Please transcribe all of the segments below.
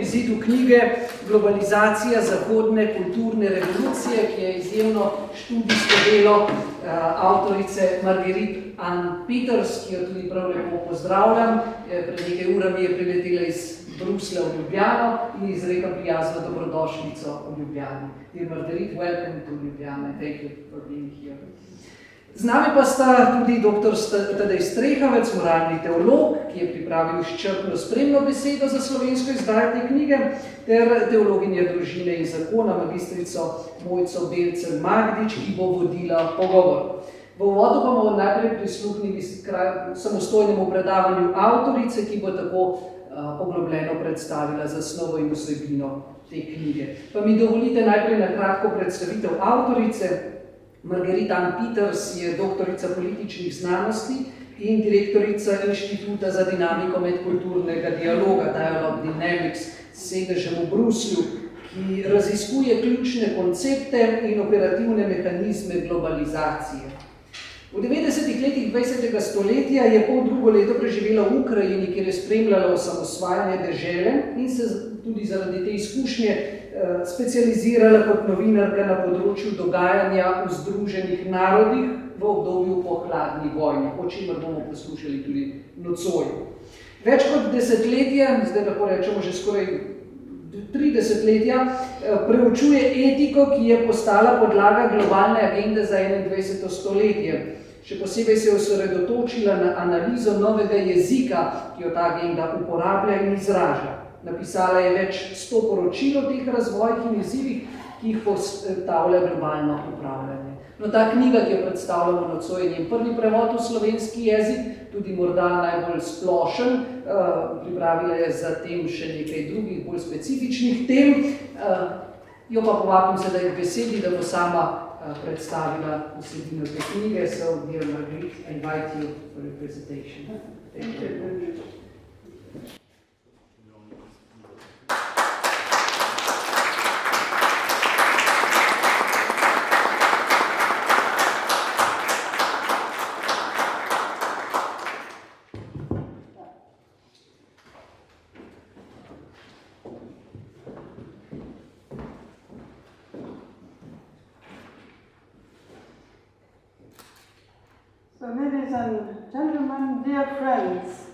izidu knjige Globalizacija zahodne kulturne revolucije, ki je izjemno študijsko delo avtorice Marguerite Ann Peters, ki jo tudi prav lepo pozdravljam. Pred nekaj urami je priletela iz Bruslja v Ljubljano in izreka prijazno dobrodošlico v Ljubljani. Dear Marguerite, welcome to Ljubljana. Thank you for being here. Z nami pa sta tudi dr. Tadej Strehavec, moralni teolog, ki je pripravil izčrpno spremno besedo za slovensko izdajo te knjige, ter teologinja družine in zakona, magistrico Mojco Belcel Magdič, ki bo vodila pogovor. V uvodu bomo najprej prisluhnili samostojnemu predavanju avtorice, ki bo tako poglobljeno predstavila zasnovo in vsebino te knjige. Pa mi dovolite najprej na kratko predstavitev avtorice. Marguerite Ann Peters je doktorica političnih znanosti in direktorica Inštituta za dinamiko medkulturnega dialoga Dialogue Dynamics s sedežem v Bruslju, ki raziskuje ključne koncepte in operativne mehanizme globalizacije. V 90. letih 20. stoletja je drugo leto preživela v Ukrajini, kjer je spremljala osamosvajanje dežele in se tudi zaradi te izkušnje specializirala kot novinarka na področju dogajanja v Združenih narodih v obdobju po hladni vojni, o čemer bomo poslušali tudi nocoj. Več kot desetletje, zdaj lahko rečemo že skoraj 3 desetletja, preučuje etiko, ki je postala podlaga globalne agende za 21. stoletje. Še posebej se je osredotočila na analizo novega jezika, ki jo ta agenda uporablja in izraža. Napisala je več 100 poročil o teh razvojih in izzivih, ki jih postavlja globalno upravljanje. No, ta knjiga, ki jo predstavljamo nocoj, je njen prvi prevod v slovenski jezik, tudi morda najbolj splošen. Pripravila je zatem še nekaj drugih, bolj specifičnih tem. Jo pa povabim sedaj k besedi, da bo sama predstavila vsebino te knjige. So, dear Marguerite, I invite you for your presentation. Thank you. So, ladies and gentlemen, dear friends,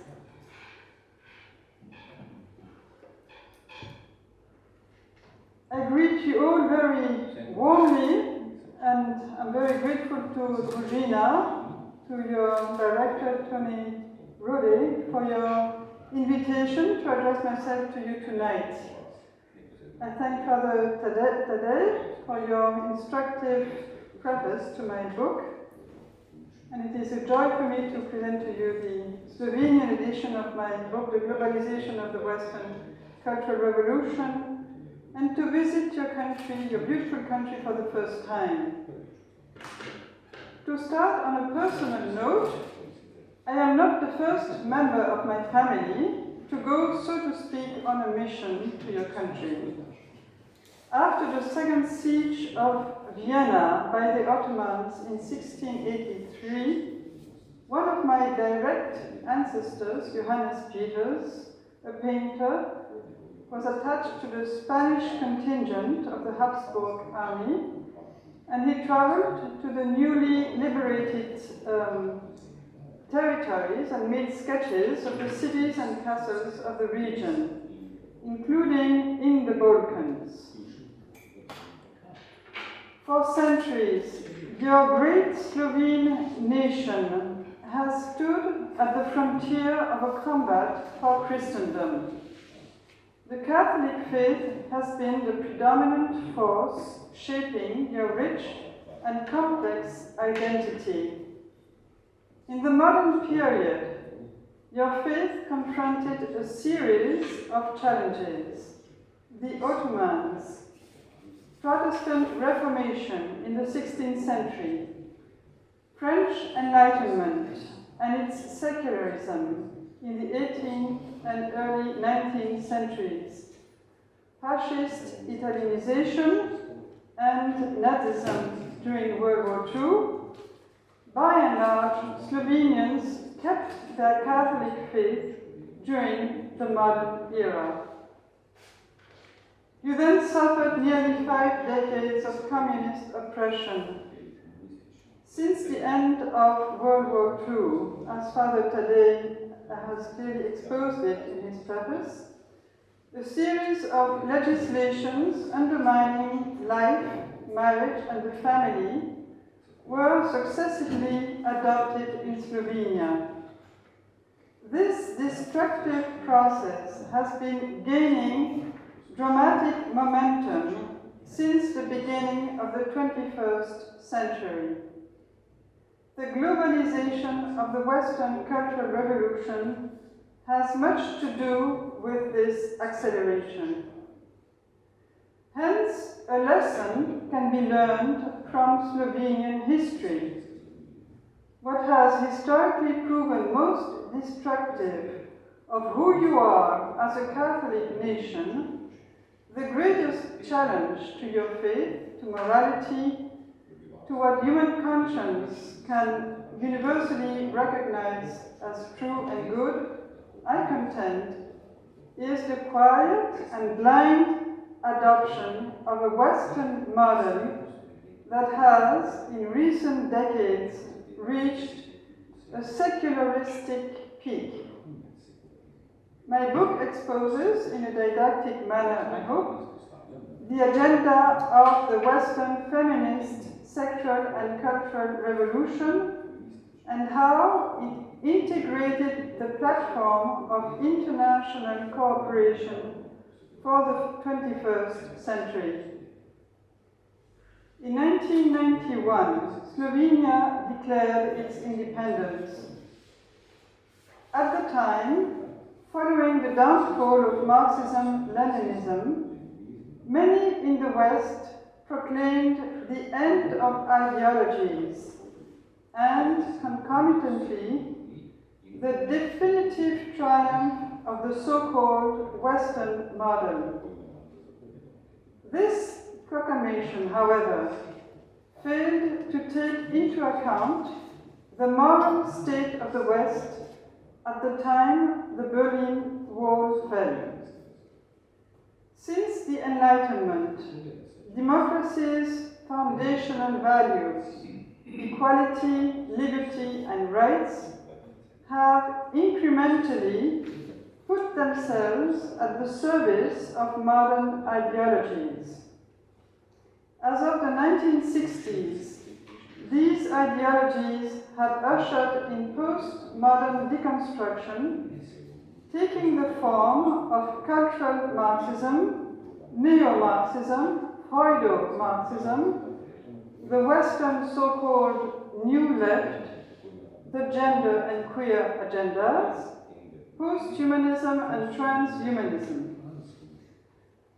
I greet you all very warmly, and I'm very grateful to Družina, to your director, Tony Rudy, for your invitation to address myself to you tonight. I thank Father Tadej for your instructive preface to my book. And it is a joy for me to present to you the Slovenian edition of my book, The Globalization of the Western Cultural Revolution, and to visit your country, your beautiful country, for the first time. To start on a personal note, I am not the first member of my family to go, so to speak, on a mission to your country. After the second siege of Vienna by the Ottomans in 1683, one of my direct ancestors, Johannes Peters, a painter, was attached to the Spanish contingent of the Habsburg army, and he traveled to the newly liberated territories and made sketches of the cities and castles of the region, including in the Balkans. For centuries, your great Slovene nation has stood at the frontier of a combat for Christendom. The Catholic faith has been the predominant force shaping your rich and complex identity. In the modern period, your faith confronted a series of challenges. The Ottomans, Protestant Reformation in the 16th century, French Enlightenment and its secularism in the 18th and early 19th centuries, fascist Italianization and Nazism during World War II. By and large, Slovenians kept their Catholic faith during the modern era. You then suffered nearly 5 decades of communist oppression. Since the end of World War II, as Father Tadej has clearly exposed it in his preface, a series of legislations undermining life, marriage, and the family were successively adopted in Slovenia. This destructive process has been gaining dramatic momentum since the beginning of the 21st century. The globalization of the Western Cultural Revolution has much to do with this acceleration. Hence, a lesson can be learned from Slovenian history. What has historically proven most destructive of who you are as a Catholic nation, the greatest challenge to your faith, to morality, to what human conscience can universally recognize as true and good, I contend, is the quiet and blind adoption of a Western model that has, in recent decades, reached a secularistic peak. My book exposes, in a didactic manner, I hope, the agenda of the Western feminist, sexual and cultural revolution and how it integrated the platform of international cooperation for the 21st century. In 1991, Slovenia declared its independence. At the time, following the downfall of Marxism-Leninism, many in the West proclaimed the end of ideologies and, concomitantly, the definitive triumph of the so-called Western model. This proclamation, however, failed to take into account the moral state of the West at the time the Berlin Wall fell. Since the Enlightenment, democracy's foundational values, equality, liberty, and rights, have incrementally put themselves at the service of modern ideologies. As of the 1960s, these ideologies have ushered in postmodern deconstruction, taking the form of cultural Marxism, neo-Marxism, Freudo-Marxism, the Western so-called New Left, the gender and queer agendas, post-humanism and transhumanism.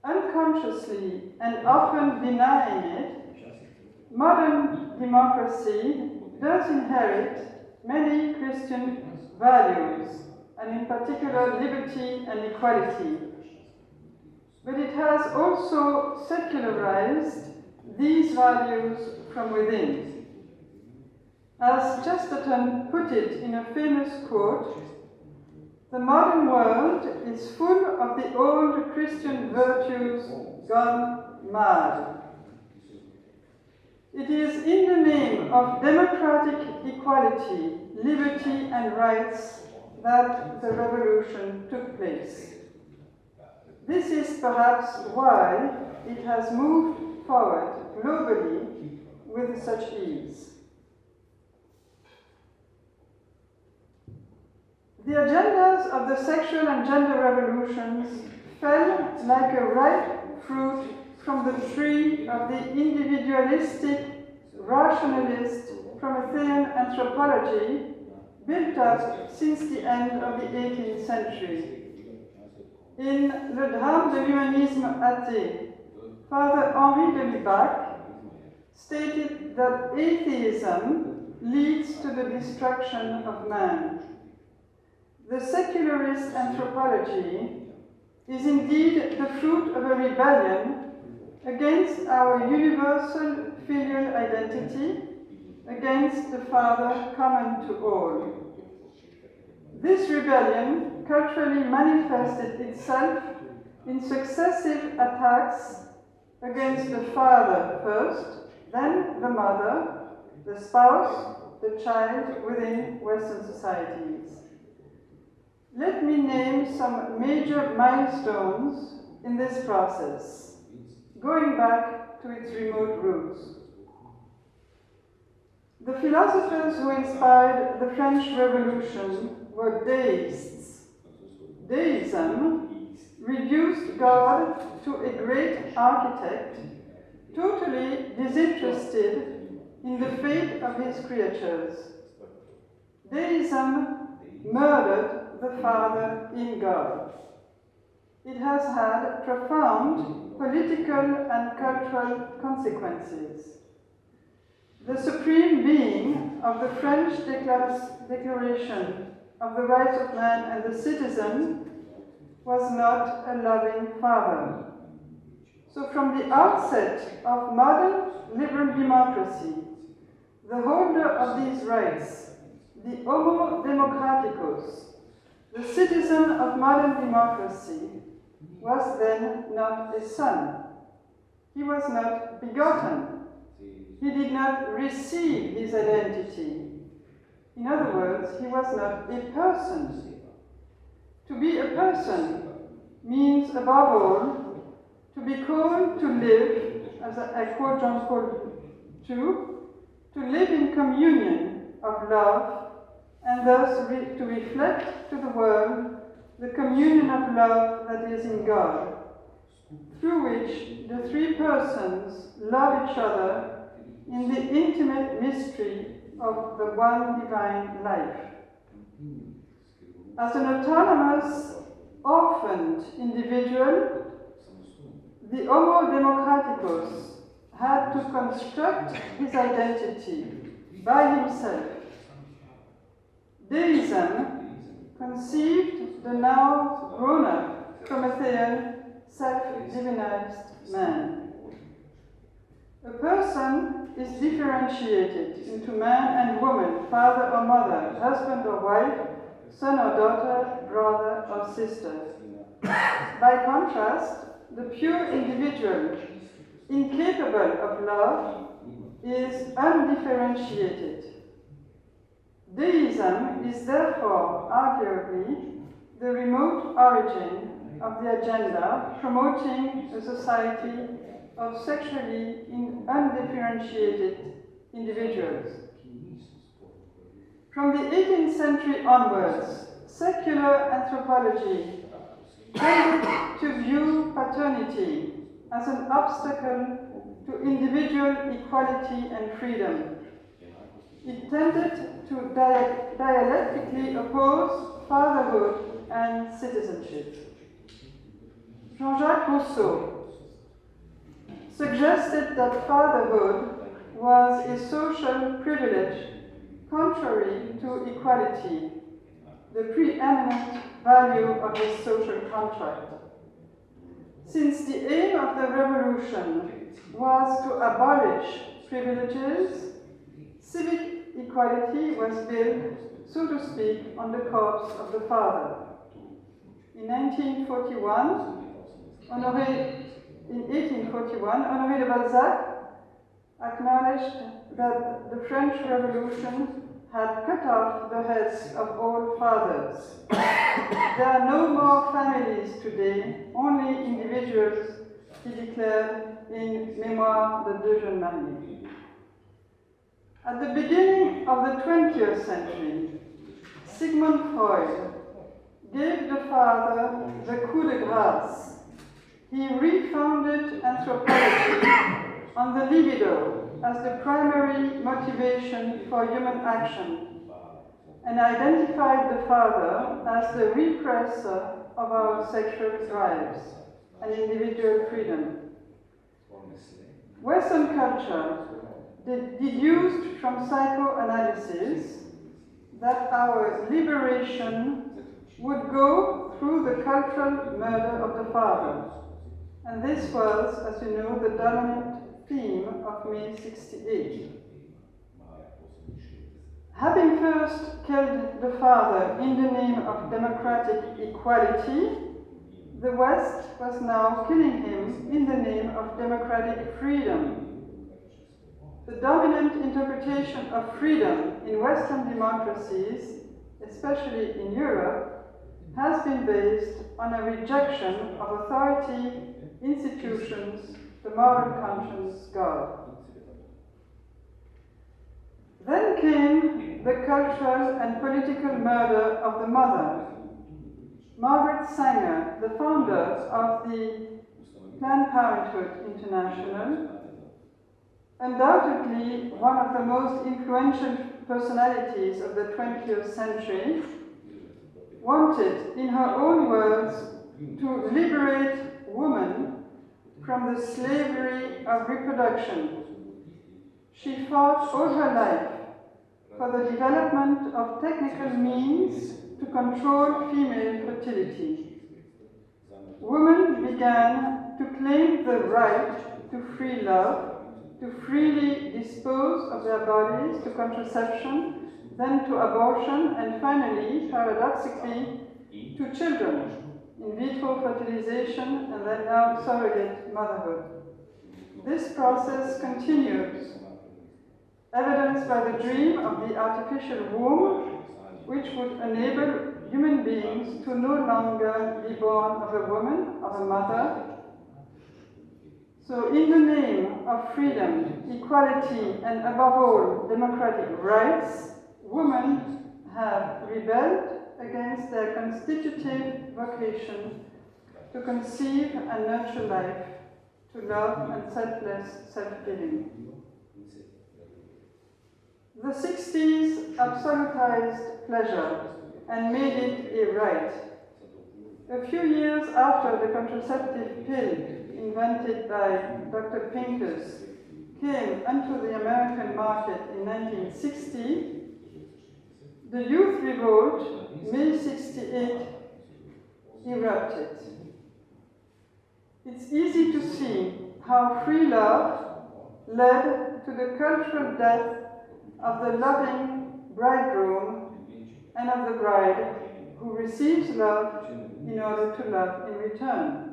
Unconsciously and often denying it, modern democracy does inherit many Christian values, and in particular liberty and equality. But it has also secularized these values from within. As Chesterton put it in a famous quote, "The modern world is full of the old Christian virtues gone mad." It is in the name of democratic equality, liberty, and rights that the revolution took place. This is perhaps why it has moved forward globally with such ease. The agendas of the sexual and gender revolutions fell like a ripe fruit from the tree of the individualistic, rationalist, Promethean anthropology built up since the end of the 18th century. In Le Drame de l'humanisme athée, Father Henri de Lubac stated that atheism leads to the destruction of man. The secularist anthropology is indeed the fruit of a rebellion against our universal filial identity, against the Father common to all. This rebellion culturally manifested itself in successive attacks against the father first, then the mother, the spouse, the child within Western societies. Let me name some major milestones in this process, going back to its remote roots. The philosophers who inspired the French Revolution were deists. Deism reduced God to a great architect, totally disinterested in the fate of his creatures. Deism murdered the Father in God. It has had profound political and cultural consequences. The supreme being of the French Declaration of the Rights of Man and the Citizen was not a loving father. So from the outset of modern liberal democracy, the holder of these rights, the Homo Democraticus, the citizen of modern democracy, was then not a son. He was not begotten. He did not receive his identity. In other words, he was not a person. To be a person means, above all, to be called to live, as I quote John Paul II, to live in communion of love, and thus to reflect to the world the communion of love that is in God, through which the three persons love each other in the intimate mystery of the one divine life. As an autonomous, orphaned individual, the Homo Democraticus had to construct his identity by himself. Deism conceived the now grown-up Promethean, self-divinized man. A person is differentiated into man and woman, father or mother, husband or wife, son or daughter, brother or sister. By contrast, the pure individual, incapable of love, is undifferentiated. Deism is therefore, arguably, the remote origin of the agenda promoting a society of sexually undifferentiated individuals. From the 18th century onwards, secular anthropology tended to view paternity as an obstacle to individual equality and freedom. It tended to dialectically oppose fatherhood and citizenship. Jean-Jacques Rousseau suggested that fatherhood was a social privilege contrary to equality, the preeminent value of this social contract. Since the aim of the revolution was to abolish privileges, civic equality was built, so to speak, on the corpse of the father. In 1841, Honoré de Balzac acknowledged that the French Revolution had cut off the heads of all fathers. There are no more families today, only individuals, he declared in Mémoires de deux jeunes mariés. At the beginning of the 20th century, Sigmund Freud gave the father the coup de grâce. He refounded anthropology on the libido as the primary motivation for human action, and identified the father as the repressor of our sexual drives and individual freedom. Western culture deduced from psychoanalysis that our liberation would go through the cultural murder of the father. And this was, as you know, the dominant theme of May 68. Having first killed the father in the name of democratic equality, the West was now killing him in the name of democratic freedom. The dominant interpretation of freedom in Western democracies, especially in Europe, has been based on a rejection of authority, institutions, the moral conscience, God. Then came the cultural and political murder of the mother. Margaret Sanger, the founder of the Planned Parenthood International, undoubtedly one of the most influential personalities of the 20th century, wanted, in her own words, to liberate women from the slavery of reproduction. She fought all her life for the development of technical means to control female fertility. Women began to claim the right to free love, to freely dispose of their bodies to contraception, then to abortion, and finally, paradoxically, to children, in vitro fertilization, and then now surrogate motherhood. This process continues, evidenced by the dream of the artificial womb, which would enable human beings to no longer be born of a woman, of a mother. So in the name of freedom, equality, and above all, democratic rights, women have rebelled against their constitutive vocation to conceive and nurture life, to love and selfless self-giving. The 60s absolutized pleasure and made it a right. A few years after the contraceptive pill invented by Dr. Pincus came onto the American market in 1960, the youth revolt, May 68, erupted. It's easy to see how free love led to the cultural death of the loving bridegroom and of the bride who receives love in order to love in return.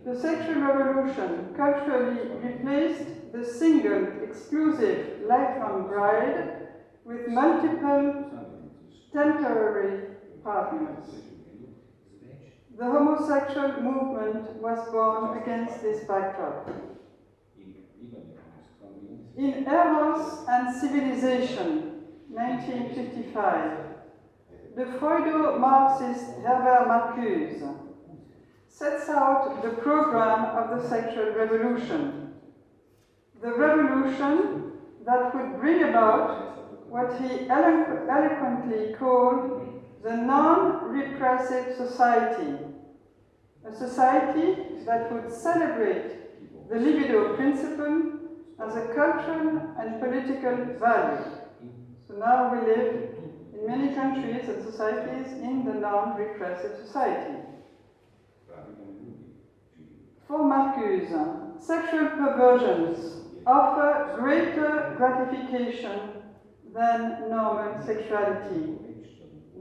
The sexual revolution culturally replaced the single, exclusive, lifelong bride with multiple temporary partners. The homosexual movement was born against this backdrop. In Eros and Civilization, 1955, the Freudo-Marxist Herbert Marcuse sets out the program of the sexual revolution. The revolution that would bring about what he eloquently called the non-repressive society, a society that would celebrate the libido principle as a cultural and political value. So now we live in many countries and societies in the non-repressive society. For Marcuse, sexual perversions offer greater gratification than normal sexuality.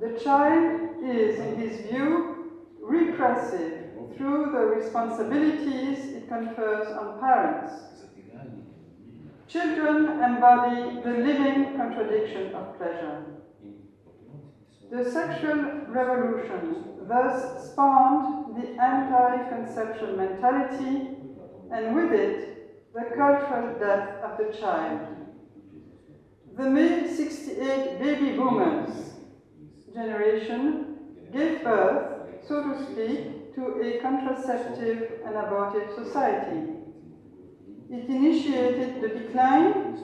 The child is, in his view, repressive through the responsibilities it confers on parents. Children embody the living contradiction of pleasure. The sexual revolution thus spawned the anti-conception mentality, and with it, the cultural death of the child. The May 68 baby boomers generation gave birth, so to speak, to a contraceptive and abortive society. It initiated the decline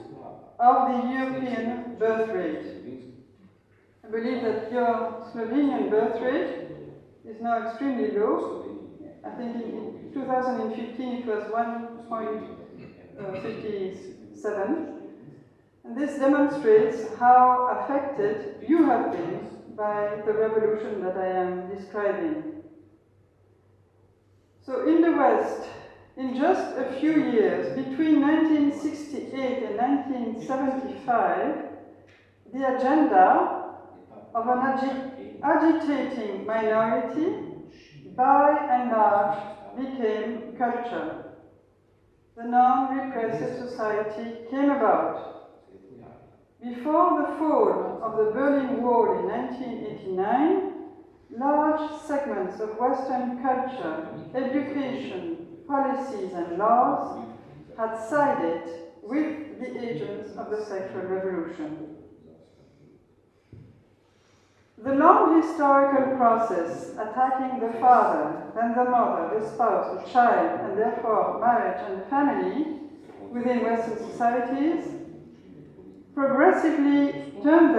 of the European birth rate. I believe that your Slovenian birth rate is now extremely low. I think in 2015 it was 1.57. And this demonstrates how affected you have been by the revolution that I am describing. So in the West, in just a few years, between 1968 and 1975, the agenda of an agitating minority by and large became culture. The non-repressive society came about. Before the fall of the Berlin Wall in 1989, large segments of Western culture, education, policies and laws had sided with the agents of the sexual revolution. The long historical process attacking the father, then the mother, the spouse, the child, and therefore marriage and family within Western societies progressively turned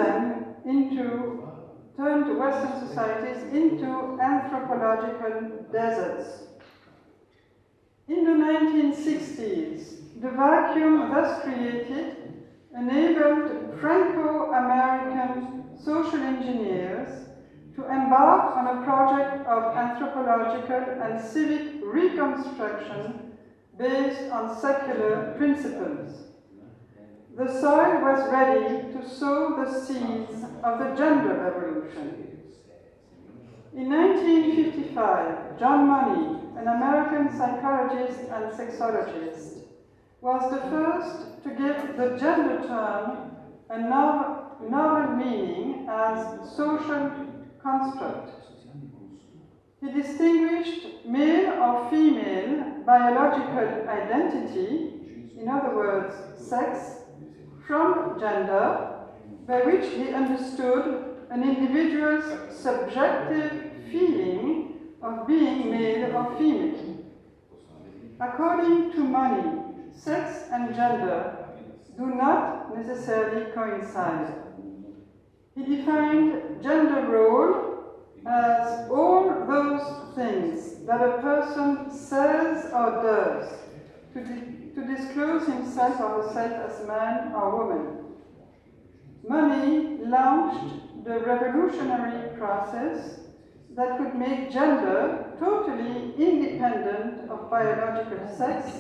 Western societies into anthropological deserts. In the 1960s, the vacuum thus created enabled Franco-American social engineers to embark on a project of anthropological and civic reconstruction based on secular principles. The soil was ready to sow the seeds of the gender revolution. In 1955, John Money, an American psychologist and sexologist, was the first to give the gender term a novel meaning as social construct. He distinguished male or female biological identity, in other words, sex, from gender, by which he understood an individual's subjective feeling of being male or female. According to Money, sex and gender do not necessarily coincide. He defined gender role as all those things that a person says or does to disclose himself or herself as man or woman. Money launched the revolutionary process that would make gender totally independent of biological sex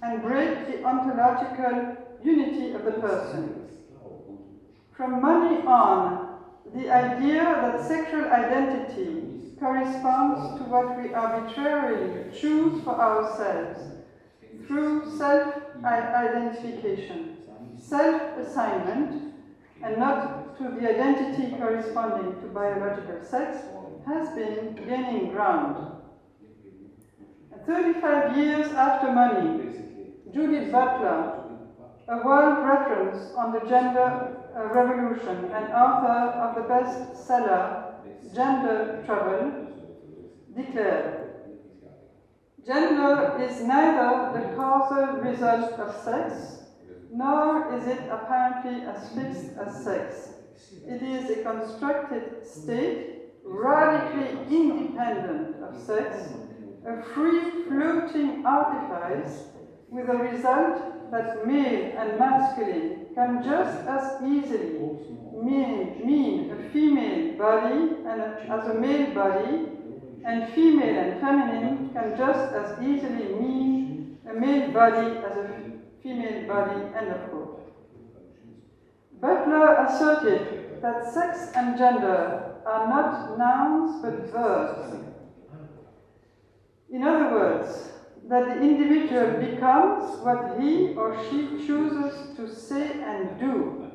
and break the ontological unity of the person. From Money on, the idea that sexual identity corresponds to what we arbitrarily choose for ourselves through self-identification, self-assignment, and not to the identity corresponding to biological sex, has been gaining ground. 35 years after Money, Judith Butler, a world reference on the gender revolution and author of the bestseller Gender Trouble, declared, "Gender is neither the causal result of sex, nor is it apparently as fixed as sex. It is a constructed state, radically independent of sex, a free-floating artifice with a result that male and masculine can just as easily mean a female body as a male body, and female and feminine can just as easily mean a male body as a female body," end of quote. Butler asserted that sex and gender are not nouns but verbs. In other words, that the individual becomes what he or she chooses to say and do.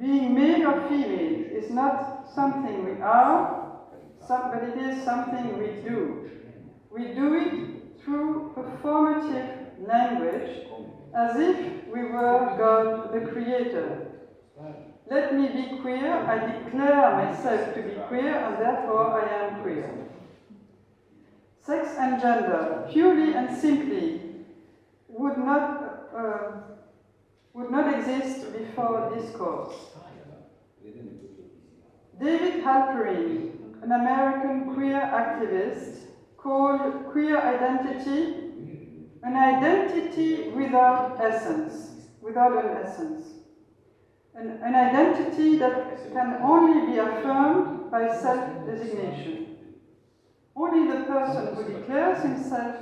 Being male or female is not something we are, but it is something we do. We do it through performative language, as if we were God the Creator. Let me be queer, I declare myself to be queer, and therefore I am queer. Sex and gender, purely and simply, would not exist before discourse. David Halperin, an American queer activist, called queer identity an identity without essence, without an essence. An identity that can only be affirmed by self-designation. Only the person who declares himself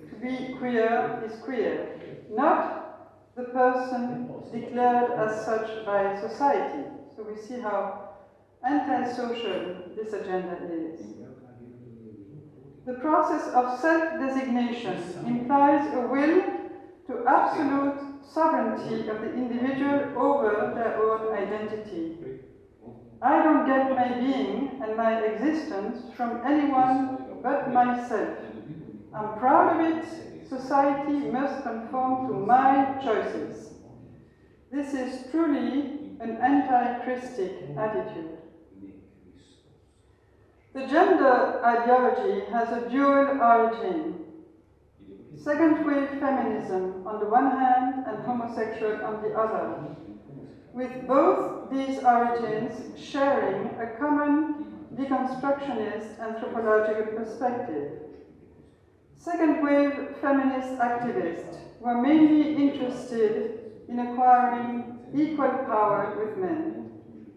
to be queer is queer, not the person declared as such by society. So we see how antisocial this agenda is. The process of self-designation implies a will to absolute sovereignty of the individual over their own identity. I don't get my being and my existence from anyone but myself. I'm proud of it. Society must conform to my choices. This is truly an anti-Christic attitude. The gender ideology has a dual origin. Second-wave feminism on the one hand and homosexual on the other, with both these origins sharing a common deconstructionist anthropological perspective. Second-wave feminist activists were mainly interested in acquiring equal power with men.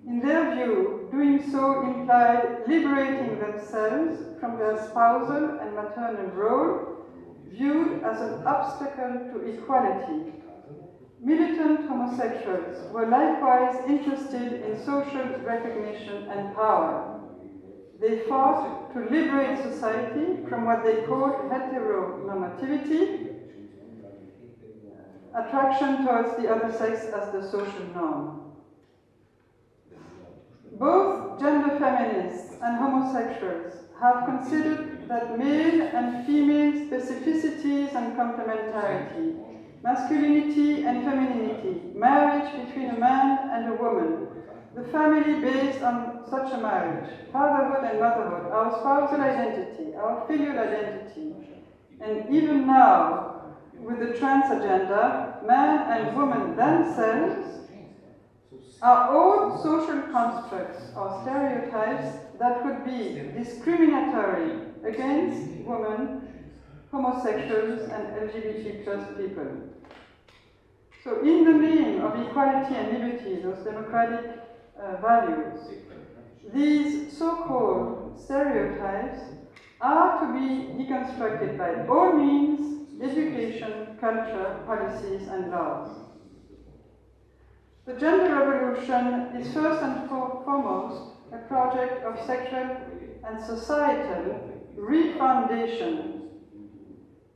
In their view, doing so implied liberating themselves from their spousal and maternal role, viewed as an obstacle to equality. Militant homosexuals were likewise interested in social recognition and power. They fought to liberate society from what they called heteronormativity, attraction towards the other sex as the social norm. Both gender feminists and homosexuals have considered that male and female specificities and complementarity, masculinity and femininity, marriage between a man and a woman, the family based on such a marriage, fatherhood and motherhood, our spousal identity, our filial identity, and even now, with the trans agenda, man and woman themselves are all social constructs or stereotypes that would be discriminatory against women, homosexuals, and LGBT plus people. So in the name of equality and liberty, those democratic values, these so-called stereotypes are to be deconstructed by all means, education, culture, policies, and laws. The gender revolution is first and foremost a project of sexual and societal refoundation.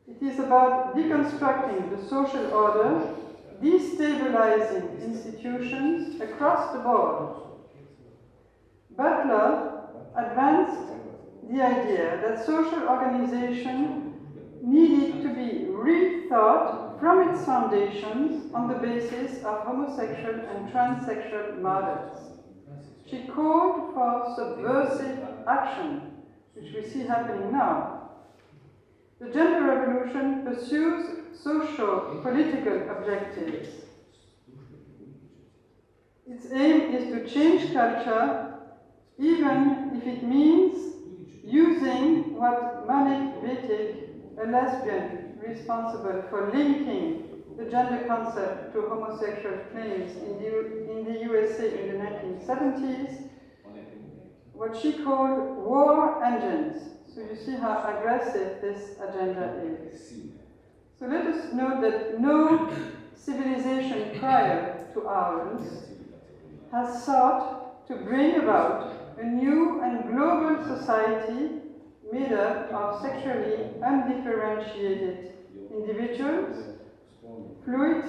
It is about deconstructing the social order, destabilizing institutions across the board. Butler advanced the idea that social organization needed to be rethought from its foundations on the basis of homosexual and transsexual models. She called for subversive action, which we see happening now. The gender revolution pursues socio-political objectives. Its aim is to change culture, even if it means using what Monique Wittig, a lesbian responsible for linking the gender concept to homosexual claims in the USA in the 1970s, what she called war engines. So you see how aggressive this agenda is. So let us note that no civilization prior to ours has sought to bring about a new and global society made up of sexually undifferentiated individuals, fluid,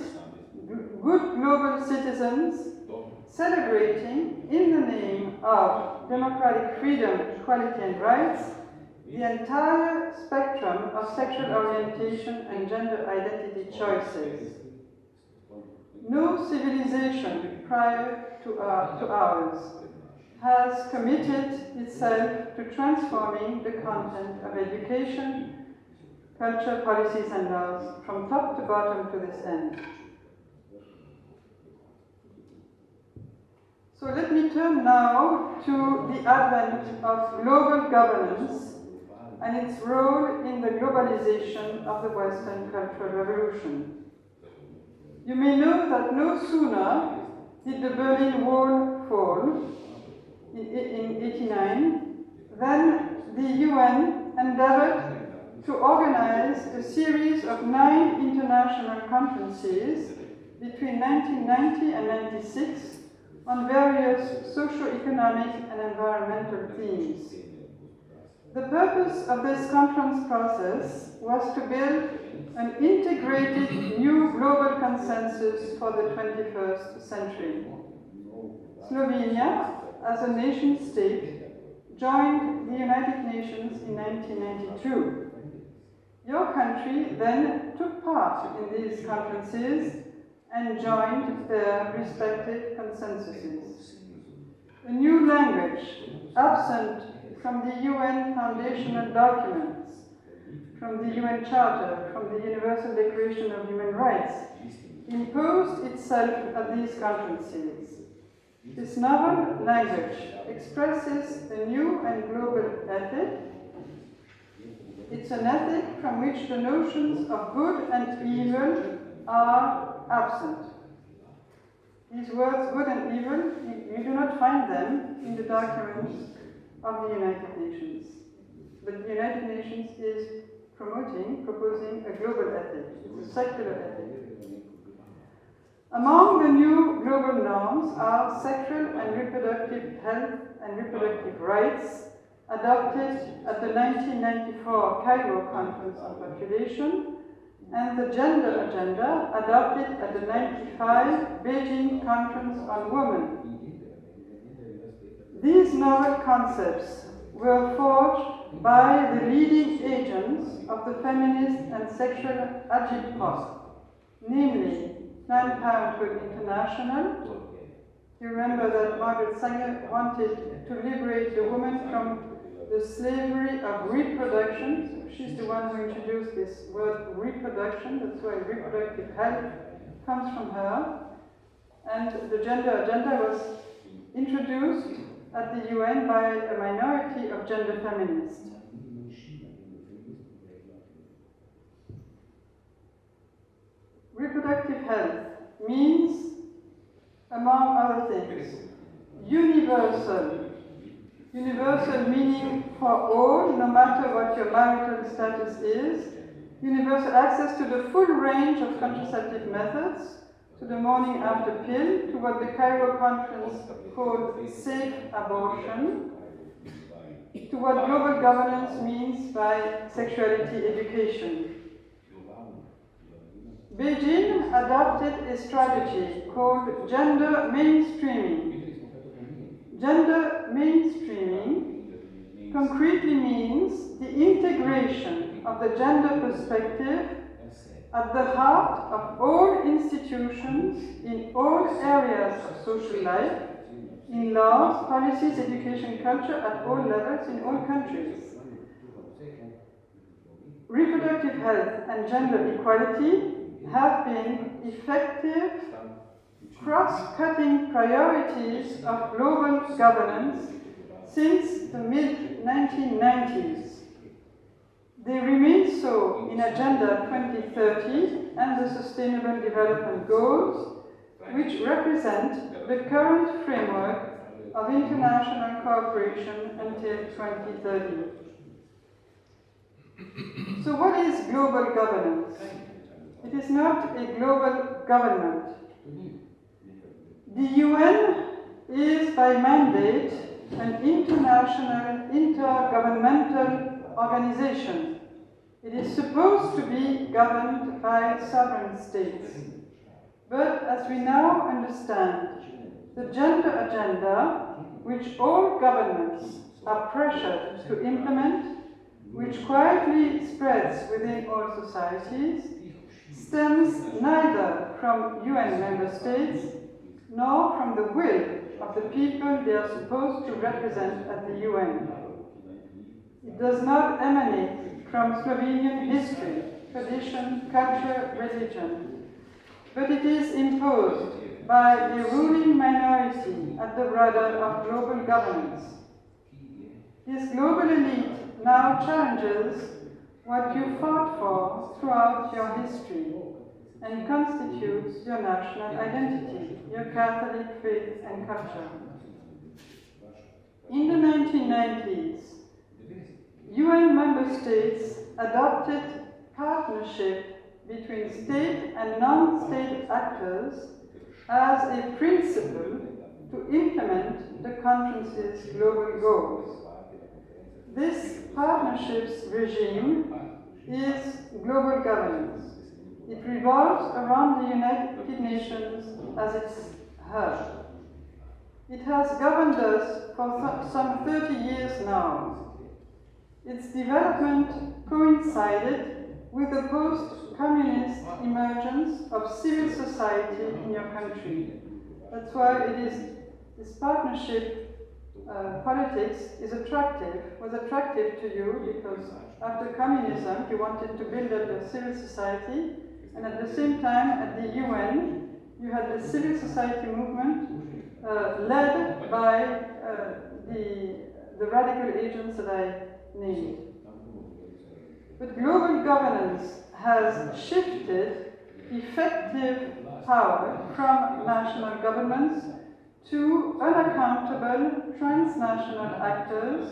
good global citizens, celebrating in the name of democratic freedom, equality, and rights, the entire spectrum of sexual orientation and gender identity choices. No civilization prior to ours has committed itself to transforming the content of education, culture, policies, and laws from top to bottom to this end. So let me turn now to the advent of global governance and its role in the globalization of the Western Cultural Revolution. You may know that no sooner did the Berlin Wall fall in 1989 than the UN endeavored to organize a series of 9 international conferences between 1990 and 96 on various socio-economic and environmental themes. The purpose of this conference process was to build an integrated new global consensus for the 21st century. Slovenia, as a nation-state, joined the United Nations in 1992. Your country then took part in these conferences and joined their respective consensuses. A new language, absent from the UN foundational documents, from the UN Charter, from the Universal Declaration of Human Rights, imposed itself at these conferences. This novel language expresses a new and global ethic. It's an ethic from which the notions of good and evil are absent. These words, good and evil, you do not find them in the documents of the United Nations. But the United Nations is proposing a global ethic, it's a secular ethic. Among the new global norms are sexual and reproductive health and reproductive rights, adopted at the 1994 Cairo Conference on Population, and the gender agenda adopted at the 1995 Beijing Conference on Women. These novel concepts were forged by the leading agents of the feminist and sexual agitprop, namely Planned Parenthood International. You remember that Margaret Sanger wanted to liberate the woman from the slavery of reproduction. She's the one who introduced this word reproduction, that's why reproductive health comes from her. And the gender agenda was introduced at the UN by a minority of gender feminists. Reproductive health means, among other things, universal. Universal meaning for all, no matter what your marital status is. Universal access to the full range of contraceptive methods, to the morning after pill, to what the Cairo Conference called safe abortion, to what global governance means by sexuality education. Beijing adopted a strategy called gender mainstreaming. Gender mainstreaming concretely means the integration of the gender perspective at the heart of all institutions in all areas of social life, in laws, policies, education, culture, at all levels, in all countries. Reproductive health and gender equality have been effective cross-cutting priorities of global governance since the mid-1990s. They remain so in Agenda 2030 and the Sustainable Development Goals, which represent the current framework of international cooperation until 2030. So what is global governance? It is not a global government. The UN is by mandate an international intergovernmental organization. It is supposed to be governed by sovereign states. But as we now understand, the gender agenda, which all governments are pressured to implement, which quietly spreads within all societies, stems neither from UN member states nor from the will of the people they are supposed to represent at the UN. It does not emanate from Slovenian history, tradition, culture, religion, but it is imposed by a ruling minority at the rudder of global governance. This global elite now challenges what you fought for throughout your history and constitutes your national identity, your Catholic faith and culture. In the 1990s, UN member states adopted partnership between state and non-state actors as a principle to implement the conference's global goals. this partnerships regime is global governance. It revolves around the United Nations as its hub. It has governed us for some 30 years now. Its development coincided with the post-communist emergence of civil society in your country. That's why this partnership politics was attractive to you, because after communism you wanted to build up your civil society, and at the same time at the UN you had the civil society movement led by the radical agents that I named. But global governance has shifted effective power from national governments to unaccountable transnational actors,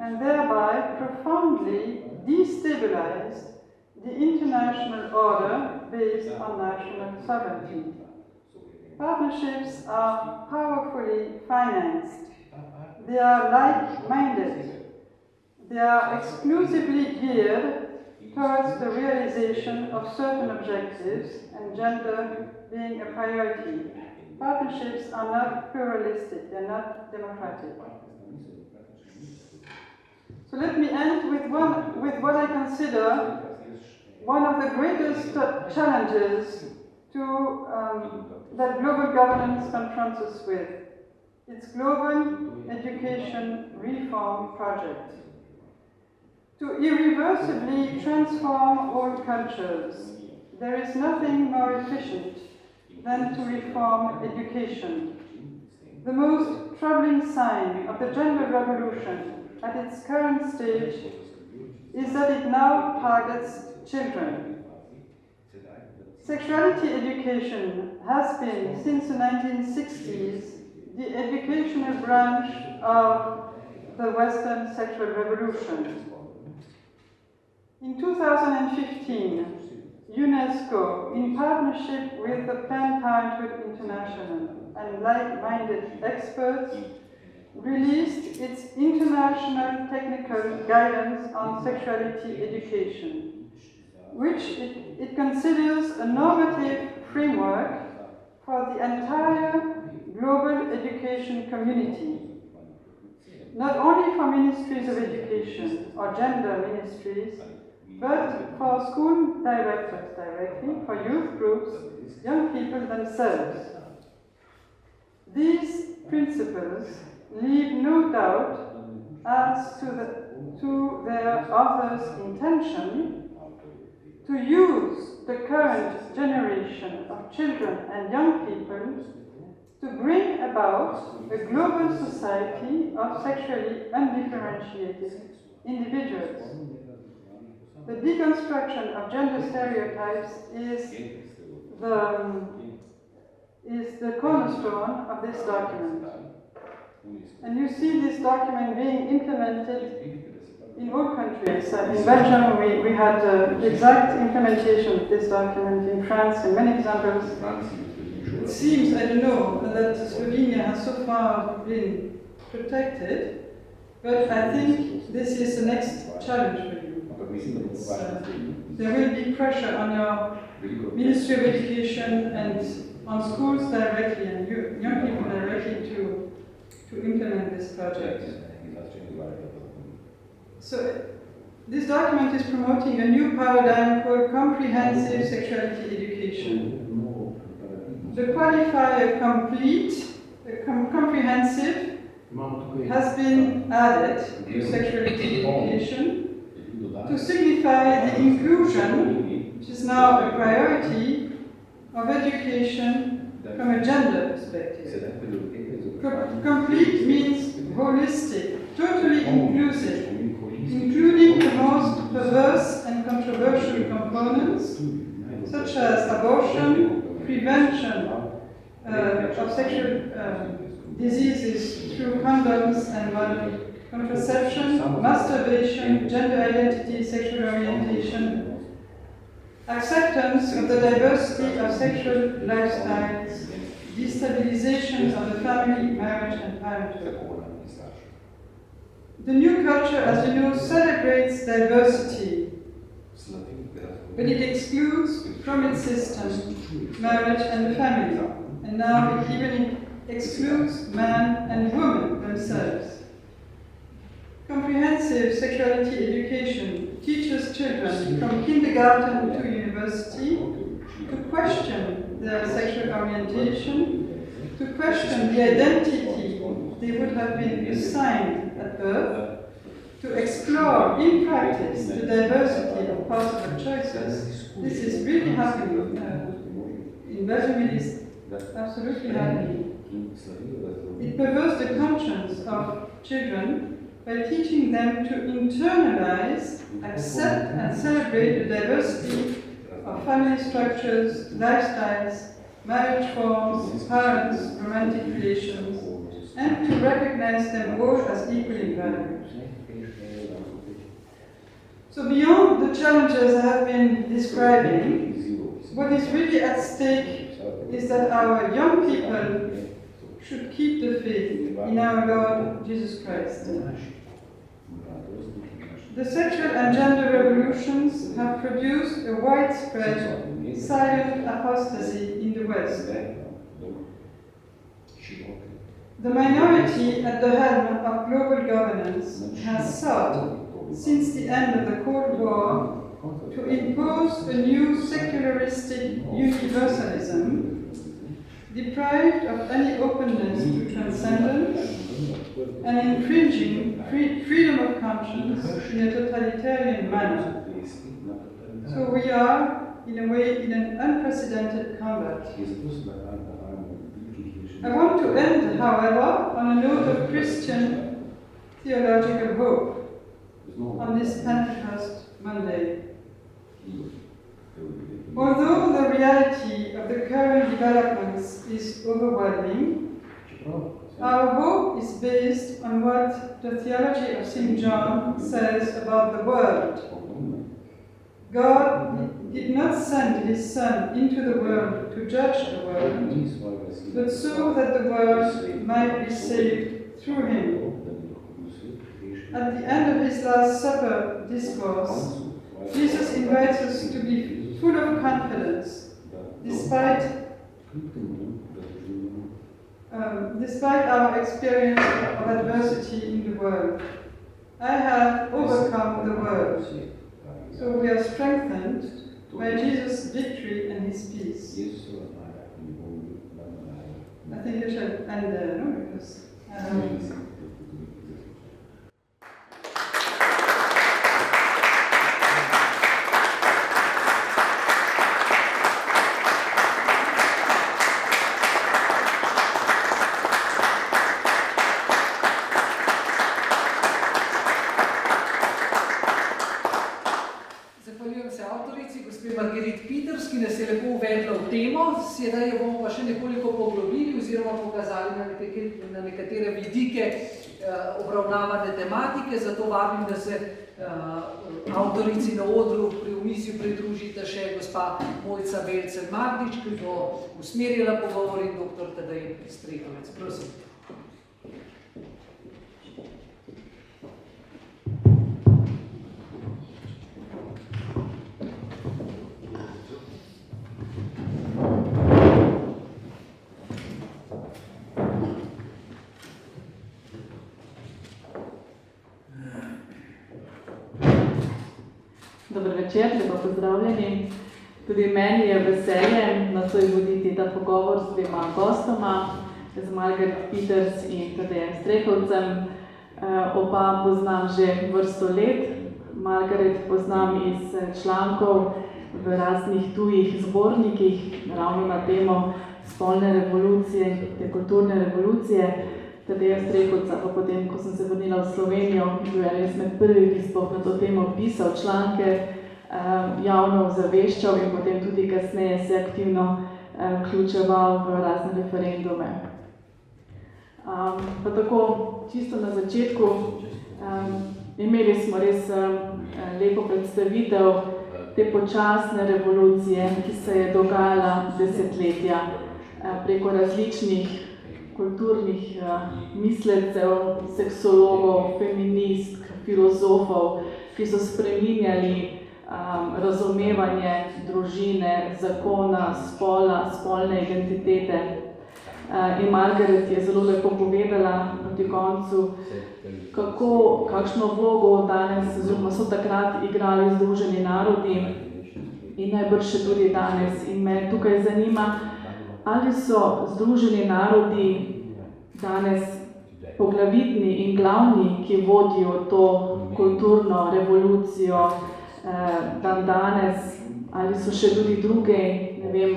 and thereby profoundly destabilized the international order based on national sovereignty. Partnerships are powerfully financed. They are like-minded. They are exclusively geared towards the realization of certain objectives, and gender being a priority. Partnerships are not pluralistic, they're not democratic. So let me end with what I consider one of the greatest challenges that global governance confronts us with. Its global education reform project. To irreversibly transform all cultures, there is nothing more efficient than to reform education. The most troubling sign of the gender revolution at its current stage is that it now targets children. Sexuality education has been, since the 1960s, the educational branch of the Western sexual revolution. In 2015, UNESCO, in partnership with the Planned Parenthood International and like-minded experts, released its international technical guidance on sexuality education, which it considers a normative framework for the entire global education community, not only for ministries of education or gender ministries, but for school directors directly, for youth groups, young people themselves. These principles leave no doubt as to their author's intention to use the current generation of children and young people to bring about a global society of sexually undifferentiated individuals. The deconstruction of gender stereotypes is the cornerstone of this document. And you see this document being implemented in all countries. In Belgium, we had the exact implementation of this document. In France, in many examples. It seems, I don't know, that Slovenia has so far been protected, but I think this is the next challenge for you. There will be pressure on your Ministry of Education and on schools directly and young people directly to implement this project. So this document is promoting a new paradigm called comprehensive sexuality education. The qualifier comprehensive has been added to sexuality education to signify the inclusion, which is now a priority, of education from a gender perspective. Complete means holistic, totally inclusive, including the most perverse and controversial components, such as abortion, prevention of sexual diseases through condoms and modern contraception, masturbation, gender identity, sexual orientation, acceptance of the diversity of sexual lifestyles, destabilization of the family, marriage, and parenthood. The new culture, as you know, celebrates diversity, but it excludes from its system marriage and the family, and now it even excludes man and woman themselves. Comprehensive sexuality education teaches children from kindergarten to university to question their sexual orientation, to question the identity they would have been assigned at birth, to explore in practice the diversity of possible choices. This is really happening. In Belgium it is absolutely happening. It perverts the conscience of children by teaching them to internalize, accept and celebrate the diversity of family structures, lifestyles, marriage forms, parents, romantic relations, and to recognize them all as equally valued. So beyond the challenges I have been describing, what is really at stake is that our young people should keep the faith in our Lord Jesus Christ. The sexual and gender revolutions have produced a widespread silent apostasy in the West. The minority at the helm of global governance has sought, since the end of the Cold War, to impose a new secularistic universalism, deprived of any openness to transcendence, and infringing freedom of conscience in a totalitarian manner. So we are, in a way, in an unprecedented combat. I want to end, however, on a note of Christian theological hope on this Pentecost Monday. Although the reality of the current developments is overwhelming, our hope is based on what the theology of St. John says about the world. God did not send his Son into the world to judge the world, but so that the world might be saved through him. At the end of his Last Supper discourse, Jesus invites us to be full of confidence, despite our experience of adversity in the world. I have overcome the world. So we are strengthened by Jesus' victory and his peace. I think I should end there, no? Because Marguerite Peters, ki nas je lepo uvedla v temo, sedaj jo bomo pa še nekoliko poglobili oziroma pokazali na nekatere vidike obravnavane tematike, zato vabim, da se avtorici na odru pri omizju pridružita še gospa Mojca Belcen-Magdič, ki bo usmerila pogovor, in dr. Tadej Strehovec. Prosim. Dober večer, lepo pozdravljeni. Tudi meni je veselje nocoj voditi ta pogovor s dvema gostoma, z Margaret Peters in Tadejem Strehovcem. Oba poznam že vrsto let. Margaret poznam iz člankov v raznih tujih zbornikih, ravno na temo spolne revolucije, te kulturne revolucije. Tadeja Strehovca pa potem, ko sem se vrnila v Slovenijo, bil je res med prvih, ki sploh na to temo pisal članke, javno ozaveščal in potem tudi kasneje se aktivno vključeval v razne referendume. Pa tako, čisto na začetku, imeli smo res lepo predstavitev te počasne revolucije, ki se je dogajala desetletja preko različnih kulturnih mislecev, seksologov, feministk, filozofov, ki so spreminjali razumevanje družine, zakona, spola, spolne identitete. In Margaret je zelo lepo povedala proti koncu, kakšno vlogo danes, oziroma so takrat igrali Združeni narodi in najbrž še tudi danes. In me tukaj zanima, ali so Združeni narodi danes poglavitni in glavni, ki vodijo to kulturno revolucijo dan danes, ali so še tudi druge, ne vem,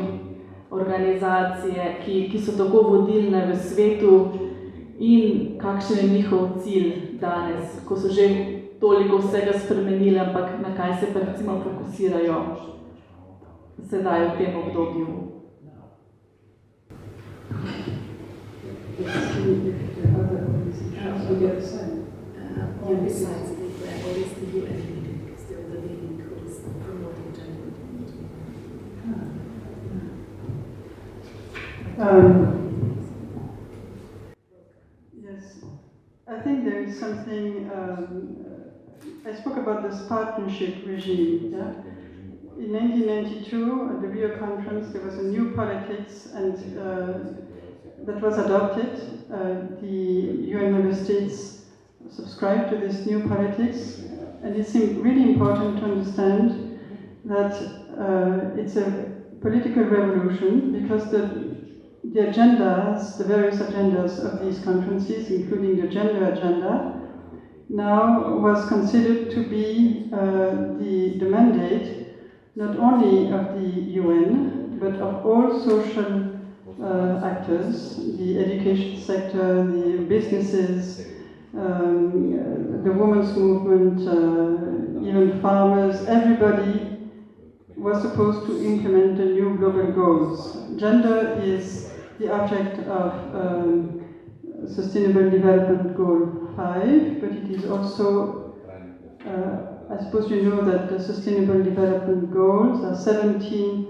organizacije, ki so tako vodilne v svetu in kakšen je njihov cilj danes, ko so že toliko vsega spremenili, ampak na kaj se pa recimo fokusirajo sedaj v tem obdobju. Yes, I think there is something, I spoke about this partnership regime. Yeah? In 1992, at the Rio Conference, there was a new politics and that was adopted. The UN member states subscribed to this new politics, and it seemed really important to understand that it's a political revolution because the agendas, the various agendas of these conferences, including the gender agenda, now was considered to be the mandate not only of the UN, but of all social actors, the education sector, the businesses, the women's movement, even farmers, everybody was supposed to implement the new global goals. Gender is the object of Sustainable Development Goal 5, but it is also, I suppose you know that the Sustainable Development Goals are 17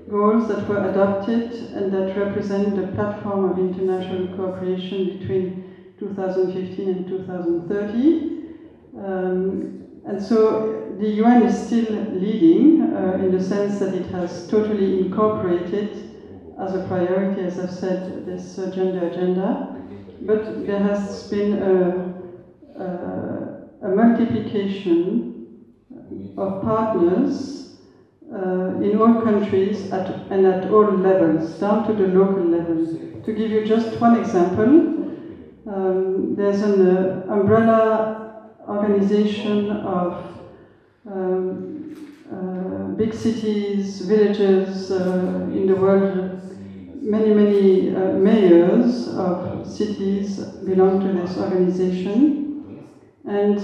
goals that were adopted and that represent the platform of international cooperation between 2015 and 2030. And so the UN is still leading in the sense that it has totally incorporated as a priority, as I've said, this gender agenda. But there has been a multiplication of partners in all countries and at all levels, down to the local level. To give you just one example, there's an umbrella organization of big cities, villages in the world. Many mayors of cities belong to this organization, and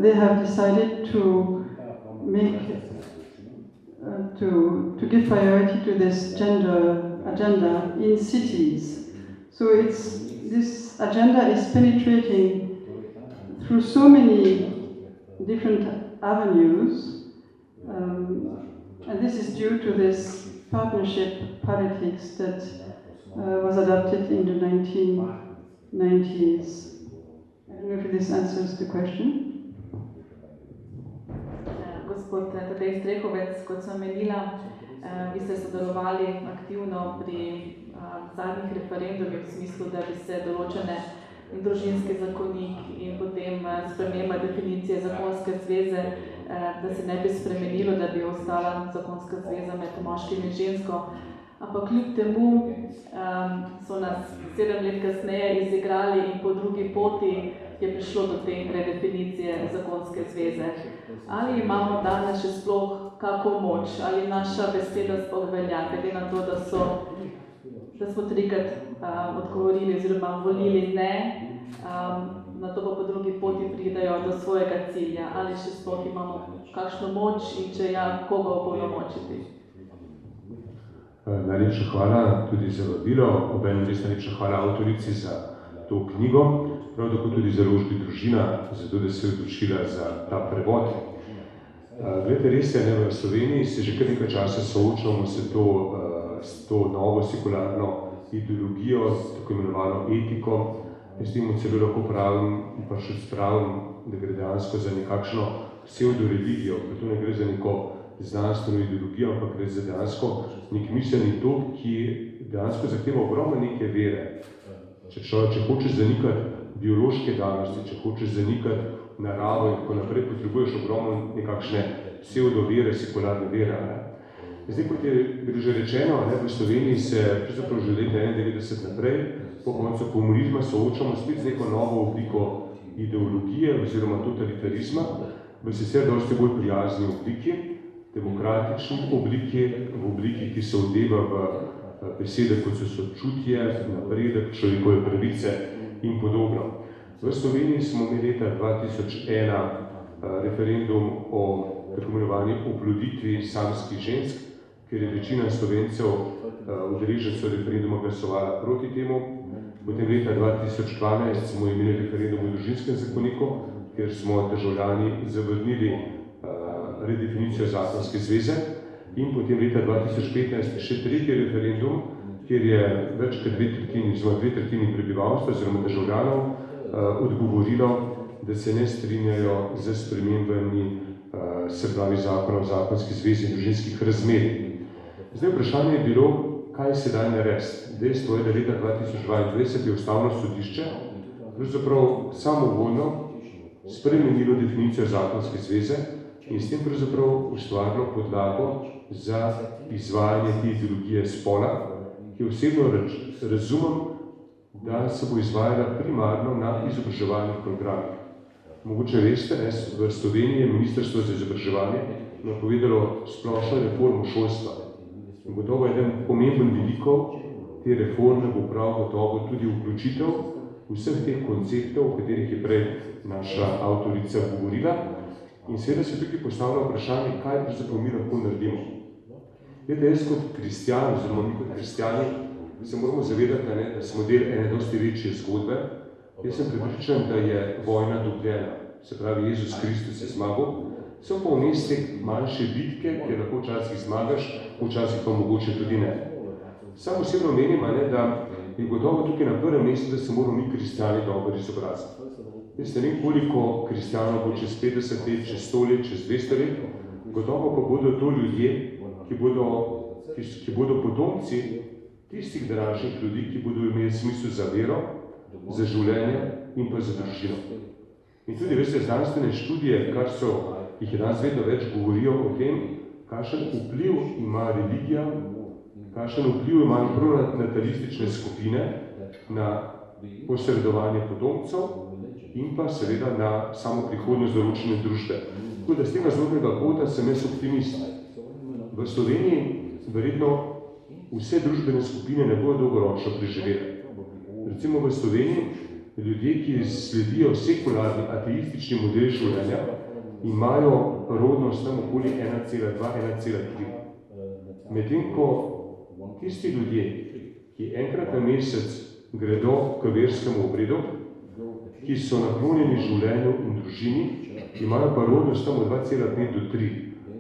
they have decided to make to give priority to this gender agenda in cities. So this agenda is penetrating through so many different avenues, and this is due to this partnership politics that was adopted in the 1990s. I don't know if this answers the question. Gospod Tadej Strehovec, kot sem omenila, vi ste sodelovali aktivno pri zadnjih referendumih v smislu, da bi se določene družinski zakonik in potem sprememba definicije zakonske zveze, da se ne bi spremenilo, da bi ostala zakonska zveza med moškim in žensko. Ampak kljub temu so nas 7 let kasneje izigrali in po drugi poti je prišlo do te redefinicije zakonske zveze. Ali imamo danes še sploh kako moč, ali naša beseda sploh velja, glede na to, da smo 3krat odgovorili oziroma volili ne, na to pa po drugi poti pridajo do svojega cilja, ali še sploh imamo kakšno moč in če ja, koga opolnomočiti. Najlepša hvala tudi za vabilo, obenem res najlepša hvala avtorici za to knjigo, prav tako tudi založbi Družina, zato da se je odločila za ta prevod. Glede, res je, v Sloveniji se že kar nekaj časa soočamo s to novo sekularno ideologijo, tako imenovano etiko. Jaz temu celo lahko pravim in pa še spravim, da gre dejansko za nekakšno pseudo-religijo, ker to ne gre za neko znanstveno ideologijo, ampak gre za dejansko nek miselni tok, ki dejansko zahteva ogromno neke vere. Če hočeš zanikati biološke danosti, če hočeš zanikati naravo in tako naprej, potrebuješ ogromno nekakšne pseudo-vere, sekularne vere. Zdaj, kot je bilo že rečeno, v Sloveniji se pravzaprav že leta 1991 naprej, po koncu komunizma, soočamo spet z neko novo obliko ideologije oziroma totalitarizma, v sicer dosti bolj prijazni obliki, demokratični obliki, v obliki, ki se odeva v besede, kot so sočutje, napredek, človekove pravice in podobno. V Sloveniji smo imeli leta 2001 referendum o tako imenovani oploditvi samskih žensk, ker je večina Slovencev udeležencev referenduma glasovala proti temu. Potem leta 2012 smo imeli referendum o družinskem zakoniku, kjer smo državljani zavrnili redefinicijo zakonske zveze. In potem leta 2015 še tretji referendum, kjer je več kot dve tretjini prebivalstva oziroma državljanov odgovorilo, da se ne strinjajo z spremembami se pravi zakona o zakonski zvezi in družinskih razmerij. Zdaj vprašanje je bilo, kaj se da narediti. Dejstvo je, da leta 2022 je Ustavno sodišče pravzaprav samovoljno spremenilo definicijo zakonske zveze in s tem pravzaprav ustvarilo podlago za izvajanje te ideologije spola, ki osebno razumem, da se bo izvajala primarno na izobraževalnih programih. Mogoče veste, v Sloveniji je Ministrstvo za izobraževanje napovedalo splošno reformo šolstva. In gotovo eden pomemben vidikov te reforme bo prav gotovo tudi vključitev vseh teh konceptov, o katerih je prej naša avtorica govorila. In seveda se tukaj postavlja vprašanje, kaj pravzaprav mi lahko naredimo. Jaz kot kristjan, oziroma mi kot kristjani, se moramo zavedati, da smo del ene dosti večje zgodbe. Jaz sem prepričan, da je vojna dobljena, se pravi Jezus Kristus je zmagal. So pa vmes te manjše bitke, kjer lahko včasih zmagaš, včasih pa mogoče tudi ne. Sam osebno menim, da je gotovo tukaj na prvem mestu, da se moramo mi kristjani dobro izobraziti. Jaz ne vem, koliko kristjanov bo čez 50 let, čez 100 let, čez 200 let, gotovo pa bodo to ljudje, ki bodo potomci tistih današnjih ljudi, ki bodo imeli smisel za vero, za življenje in pa za družino. In tudi, veste, znanstvene študije, jih je danes vedno več govorijo o tem, kakšen vpliv ima religija, kakšen vpliv imajo prav natalistične skupine na posredovanje potomcev in pa seveda na samo prihodnost določene družbe. Tako da z tega zornega kota sem jaz optimist. V Sloveniji verjetno vse družbene skupine ne bodo dolgoročno preživele. Recimo v Sloveniji ljudje, ki sledijo sekularni ateistični model življenja, imajo rodnost tam okoli 1,2–1,3. Medtem ko tisti ljudje, ki enkrat na mesec gredo k verskemu obredu, ki so naklonjeni življenju in družini, imajo pa rodnost tam od 2,5–3.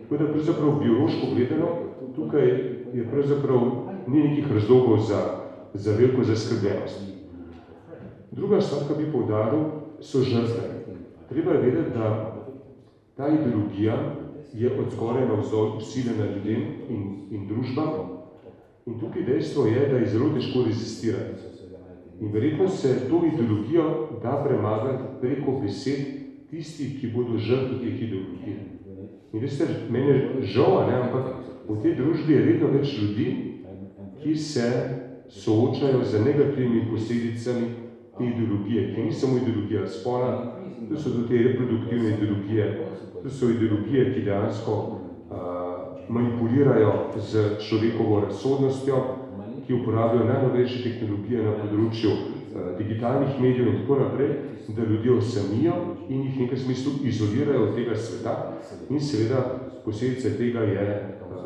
Tako da pravzaprav biološko gledano, tukaj je pravzaprav ni nekih razlogov za veliko zaskrbljenost. Druga stvar, ki bi poudaril, so žrtve. Treba je vedeti, da ta ideologija je od zgoraj navzdol vsiljena ljudem in družbam. In tukaj dejstvo je, da je zelo težko rezistirati. In verjetno se to ideologijo da premagati preko besed tistih, ki bodo žrtve teh ideologij. In veste, meni je žal, ampak v tej družbi je vedno več ljudi, ki se soočajo z negativnimi posledicami te ideologije, ki ni samo ideologija spola, to so tudi te reproduktivne ideologije, to so ideologije, ki dejansko manipulirajo z človekovo razsodnostjo, ki uporabljajo najnovejše tehnologije na področju digitalnih medijev in tako naprej, da ljudje osamijo in jih v nekem smislu izolirajo od tega sveta. In seveda posledica tega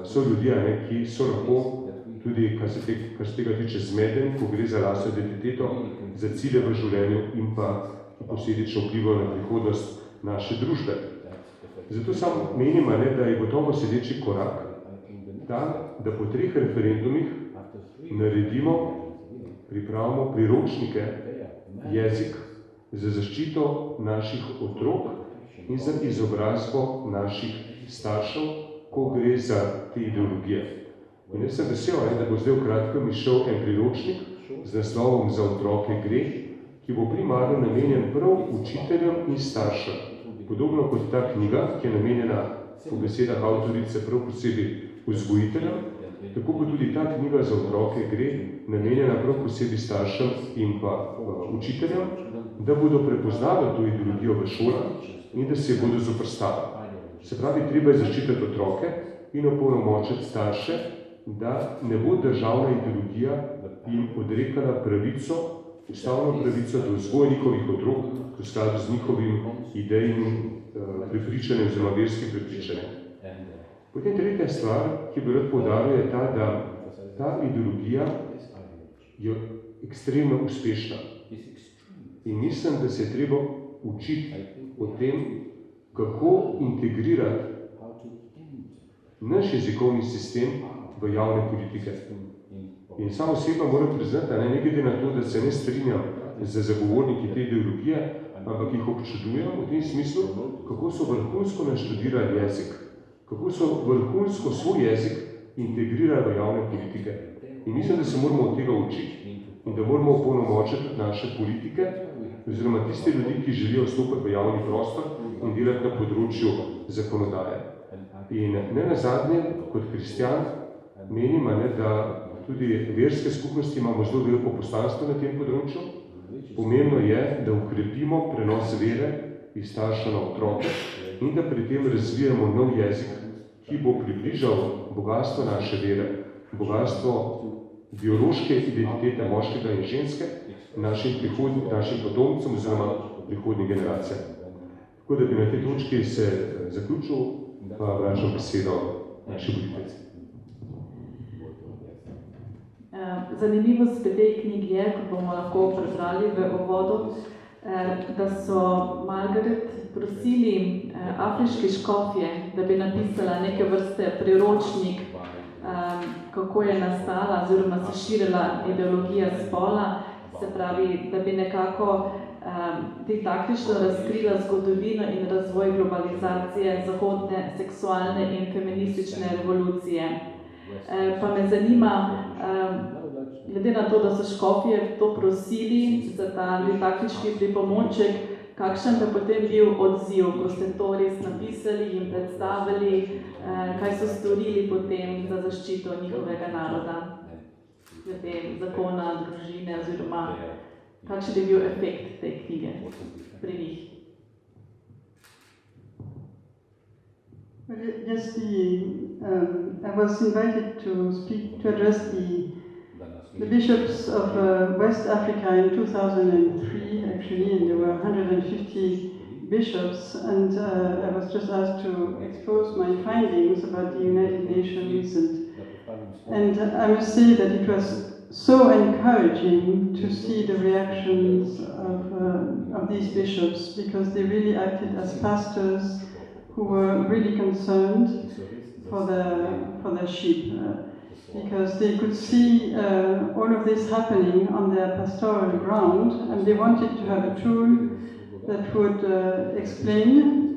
so ljudje, ki so lahko tudi, kar se tega tiče, zmedeni, ko gre za lastno identiteto, za cilje v življenju in pa posledično vplivajo na prihodnost naše družbe. Zato sam menim, da je gotovo sledeči korak ta, da po 3 referendumih naredimo pripravimo priročnike, jezik za zaščito naših otrok in za izobrazbo naših staršev, ko gre za te ideologije. In jaz sem vesel, da bo zdaj v kratkem izšel en priročnik z naslovom Za otroke gre, ki bo primarno namenjen prav učiteljem in staršem. Podobno kot ta knjiga, ki je namenjena po besedah avtorice prav posebej vzgojiteljem, tako bo tudi ta knjiga Za otroke gre namenjena prav posebej staršem in pa učiteljem, da bodo prepoznali to ideologijo v šolah in da se bodo zoprstavili. Se pravi, treba je zaščititi otroke in opolnomočiti starše, da ne bo državna ideologija jim odrekala pravico, ustavno pravico do vzgoje njihovih otrok v skladu z njihovim idejnim prepričanjem oziroma verskim prepričanjem. Potem tretja stvar, ki bi rad poudaril, je ta, da ta ideologija je ekstremno uspešna. In mislim, da se je treba učiti o tem, kako integrirati naš jezikovni sistem v javne politike. In sam osebno moram priznati, ne glede na to, da se ne strinjam z zagovorniki te ideologije, ampak jih občudujem v tem smislu, kako so vrhunsko naštudirali jezik, kako so vrhunsko svoj jezik integrirali v javne politike. In mislim, da se moramo od tega učiti in da moramo opolnomočiti naše politike, oziroma tiste ljudi, ki želijo vstopiti v javni prostor in delati na področju zakonodaje. In ne nazadnje, kot kristjan, menim, da tudi verske skupnosti imamo zelo veliko poslanstvo na tem področju. Pomembno je, da ukrepimo prenos vere iz starša na otroke in da pri tem razvijamo nov jezik, ki bo približal bogatstvo naše vere, bogatstvo biološke identitete moškega in ženske našim potomcem oziroma prihodnjim generacijam. Tako da bi na tej točki se zaključil, pa vračam besedo naši voditeljici. Zanimivost pri tej knjigi je, ko bomo lahko prebrali v uvodu, da so Margaret prosili afriške škofje, da bi napisala neke vrste priročnik, kako je nastala oziroma se širila ideologija spola, se pravi, da bi nekako didaktično razkrila zgodovino in razvoj globalizacije zahodne seksualne in feministične revolucije. Pa me zanima, glede na to, da so škofje to prosili za ta didaktični pripomoček, kakšen pa potem bil odziv, ko ste to res napisali in predstavili, kaj so storili potem za zaščito njihovega naroda, glede zakona, družine oziroma kakšen je bil efekt te knjige pri njih? Well, yes, I was invited to address the bishops of West Africa in 2003, actually, and there were 150 bishops, and I was just asked to expose my findings about the United Nations, and I must say that it was so encouraging to see the reactions of these bishops, because they really acted as pastors who were really concerned for their sheep, because they could see all of this happening on their pastoral ground, and they wanted to have a tool that would explain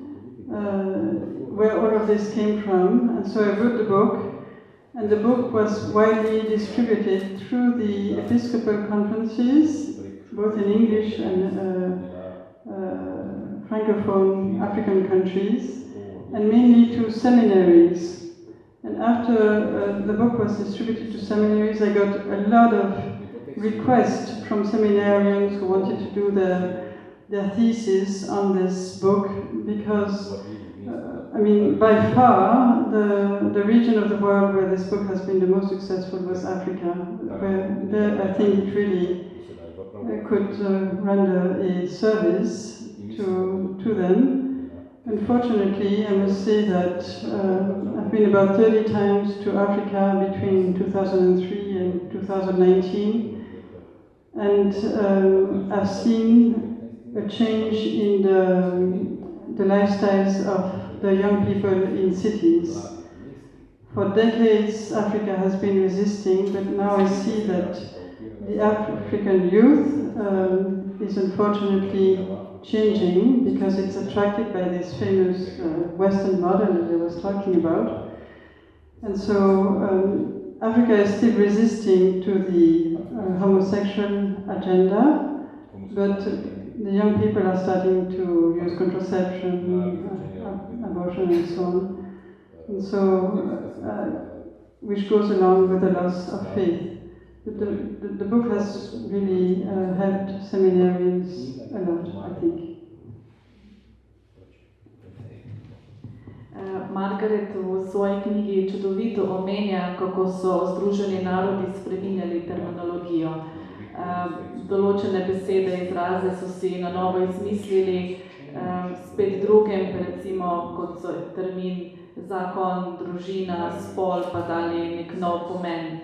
where all of this came from. And so I wrote the book, and the book was widely distributed through the Episcopal conferences, both in English and Francophone African countries, and mainly to seminaries. And after the book was distributed to seminaries, I got a lot of requests from seminarians who wanted to do their thesis on this book, because I mean, by far, the region of the world where this book has been the most successful was Africa, where there, I think it really could render a service to them. Unfortunately, I must say that I've been about 30 times to Africa between 2003 and 2019, and I've seen a change in the lifestyles of the young people in cities. For decades, Africa has been resisting, but now I see that the African youth is unfortunately changing because it's attracted by this famous Western model that I was talking about. And so Africa is still resisting to the homosexual agenda, but the young people are starting to use contraception, abortion and so on. And so, which goes along with the loss of faith. The book has really helped seminarians a lot, I think. Margaret v svoji knjigi čudovito omenja, kako so Združeni narodi spreminjali terminologijo. Določene besede, izraze so si na novo izmislili, spet drugem, recimo kot so termin zakon, družina, spol, pa dali nek nov pomen.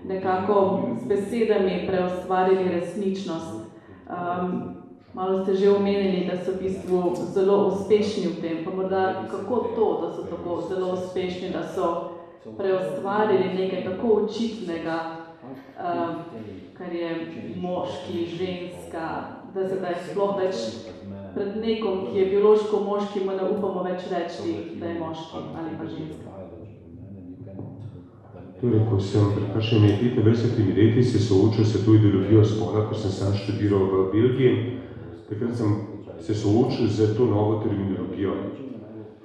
Nekako s besedami preustvarili resničnost. Malo ste že omenili, da so v bistvu zelo uspešni v tem, pa morda kako to, da so tako zelo uspešni, da so preustvarili nekaj tako očitnega, kar je moški, ženska, da se da je sploh več pred nekom, ki je biološko moški, mu ne upamo več reči, da je moški ali pa ženska. Torej, ko sem pred kakšnimi 25 leti se soočil s to ideologijo spola, ko sem sam študiral v Belgiji, takrat sem se soočil z to novo terminologijo.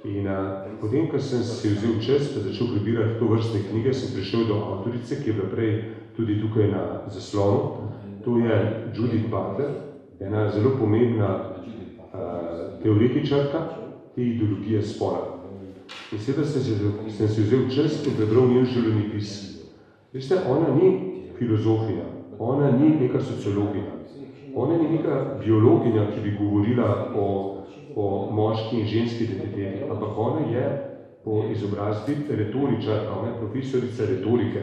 In potem, ko sem si vzel čas, pa začel prebirati to vrstne knjige, sem prišel do avtorice, ki je bila prej tudi tukaj na zaslonu. To je Judith Butler, ena zelo pomembna teoretičarka te ideologije spola. In seveda sem si vzel čas in prebral njen življenjepis. Veste, ona ni filozofinja, ona ni neka sociologinja, ona ni neka biologinja, ki bi govorila o moški in ženski identiteti, ampak ona je po izobrazbi retoričarka, ona je profesorica retorike.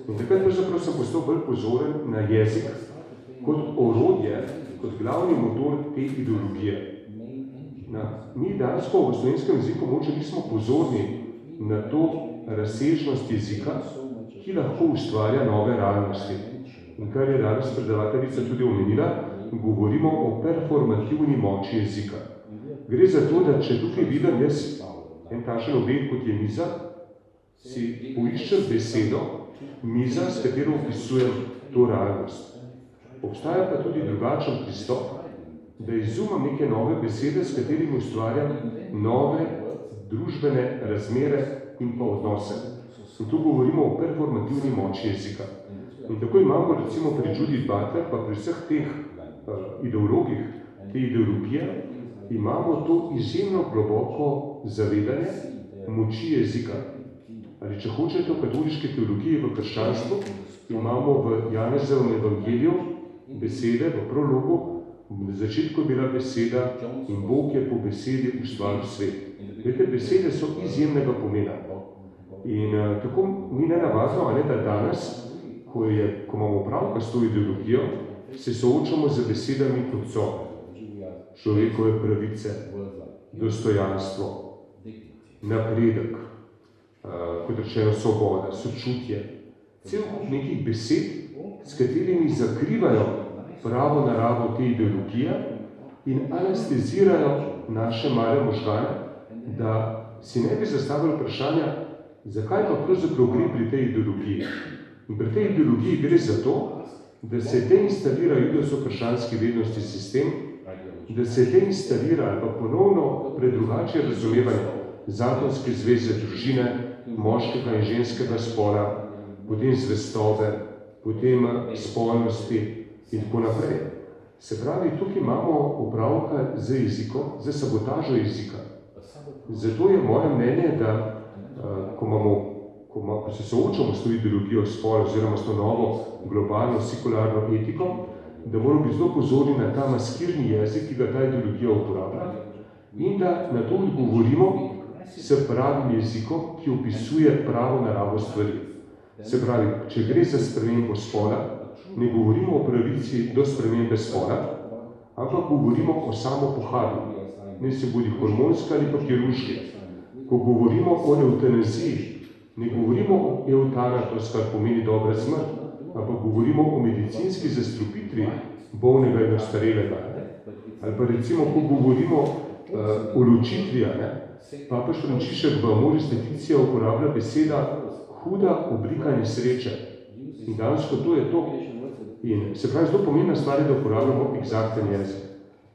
In takrat pravzaprav sem postal bolj pozoren na jezik kot orodje, kot glavni motor te ideologije. Mi danes v slovenskem jeziku mogoče nismo pozorni na to razsežnost jezika, ki lahko ustvarja nove realnosti. In kar je danes predavateljica tudi omenila, govorimo o performativni moči jezika. Gre za to, da če tukaj vidim jaz en takšen objekt, kot je miza, si poiščem besedo, miza, s katero opisujem to realnost. Obstaja pa tudi drugačen pristop, da izumam neke nove besede, s katerimi ustvarjam nove družbene razmere in pa odnose. In tu govorimo o performativni moči jezika. In tako imamo recimo pri Judith Butler, pa pri vseh teh ideologih, te ideologije, imamo to izjemno globoko zavedanje moči jezika. Ali če hočete v katoliški teologiji, v krščanstvu, imamo v Janezovem evangeliju besede v prologu, v začetku je bila beseda in Bog je po besedi ustvaril svet. Vete, besede so izjemnega pomena. In tako ni nenavadno, da danes, ko imamo opravka s to ideologijo, se soočamo z besedami kot so človekove pravice, dostojanstvo, napredek, kot rečeno svoboda, sočutje, cel kup nekih besed, s katerimi zakrivajo pravo naravo te ideologije in anestezirajo naše male možgane, da si ne bi zastavili vprašanja, zakaj pa pravzaprav gre pri tej ideologiji. In pri tej ideologiji gre za to, da se deinstalira judovsko-krščanski vednostni sistem, da se deinstalira ali pa ponovno predrugače razumevanje zakonske zveze družine, moškega in ženskega spola, potem zvestobe, potem spolnosti in tako naprej. Se pravi, tukaj imamo opravka z jezikom, z sabotažo jezika. Zato je moje mnenje, da ko se soočamo s to ideologijo spola oziroma s to novo globalno sekularno etiko, da moramo biti zelo pozorni na ta maskirni jezik, ki ga ta ideologija uporablja, in da na to odgovorimo s pravim jezikom, ki opisuje pravo naravo stvari. Se pravi, če gre za spremembo spola, ne govorimo o pravici do spremembe spola, ampak govorimo o samopohabi, ne se bodi hormonska ali pa kirurški. Ko govorimo o eutanaziji, ne govorimo o eutanatos, kar pomeni dobra smrt, ampak govorimo o medicinski zastrupitvi bolnega in ostarelega. Ali pa recimo, ko govorimo o ločitvi, papež Frančišek v Amoris Laetitia uporablja beseda huda oblika nesreče. In dansko to je to. In se pravi, zelo pomembna stvar je, da uporabljamo eksakten jezik.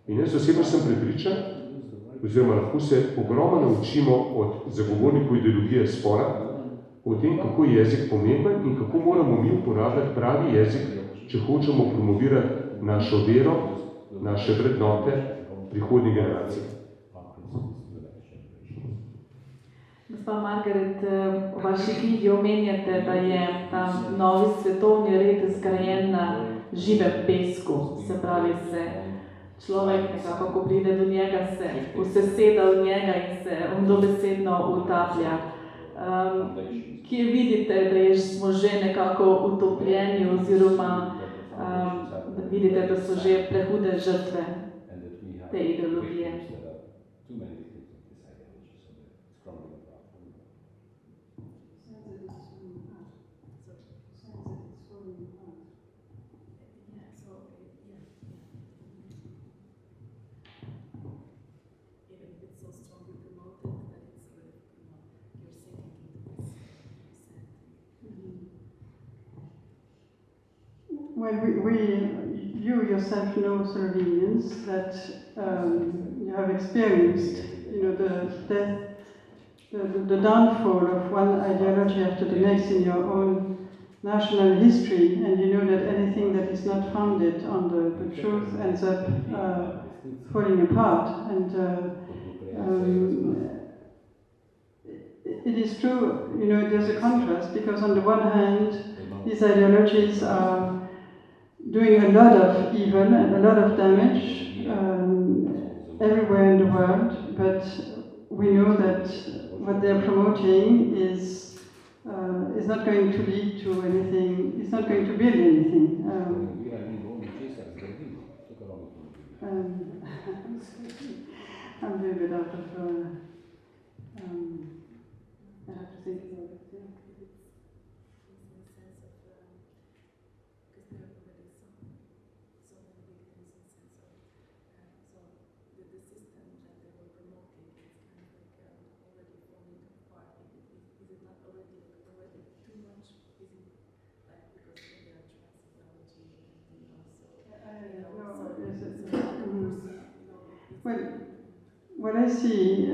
In jaz osebno sem prepričan, oziroma lahko se ogromno naučimo od zagovornikov ideologije spola, o tem, kako je jezik pomemben in kako moramo mi uporabljati pravi jezik, če hočemo promovirati našo vero, naše vrednote prihodnje generacije. Gospa Margaret, v vaši knjigi omenjate, da je ta novi svetovni red zgrajen na živem pesku, se pravi, se človek nekako, ko pride do njega, se useseda v njega in se dobesedno utaplja. Kje vidite, da smo že nekako utopljeni oziroma vidite, da so že prehude žrtve te ideologije? Well, you yourself know, Slovenians, that you have experienced, the downfall of one ideology after the next in your own national history, and you know that anything that is not founded on the truth ends up falling apart. And it is true, there's a contrast, because on the one hand, these ideologies are doing a lot of evil and a lot of damage everywhere in the world, but we know that what they're promoting is not going to lead to anything, it's not going to build anything. I'm a little bit out of I have to think about it. Yeah. Well, what I see,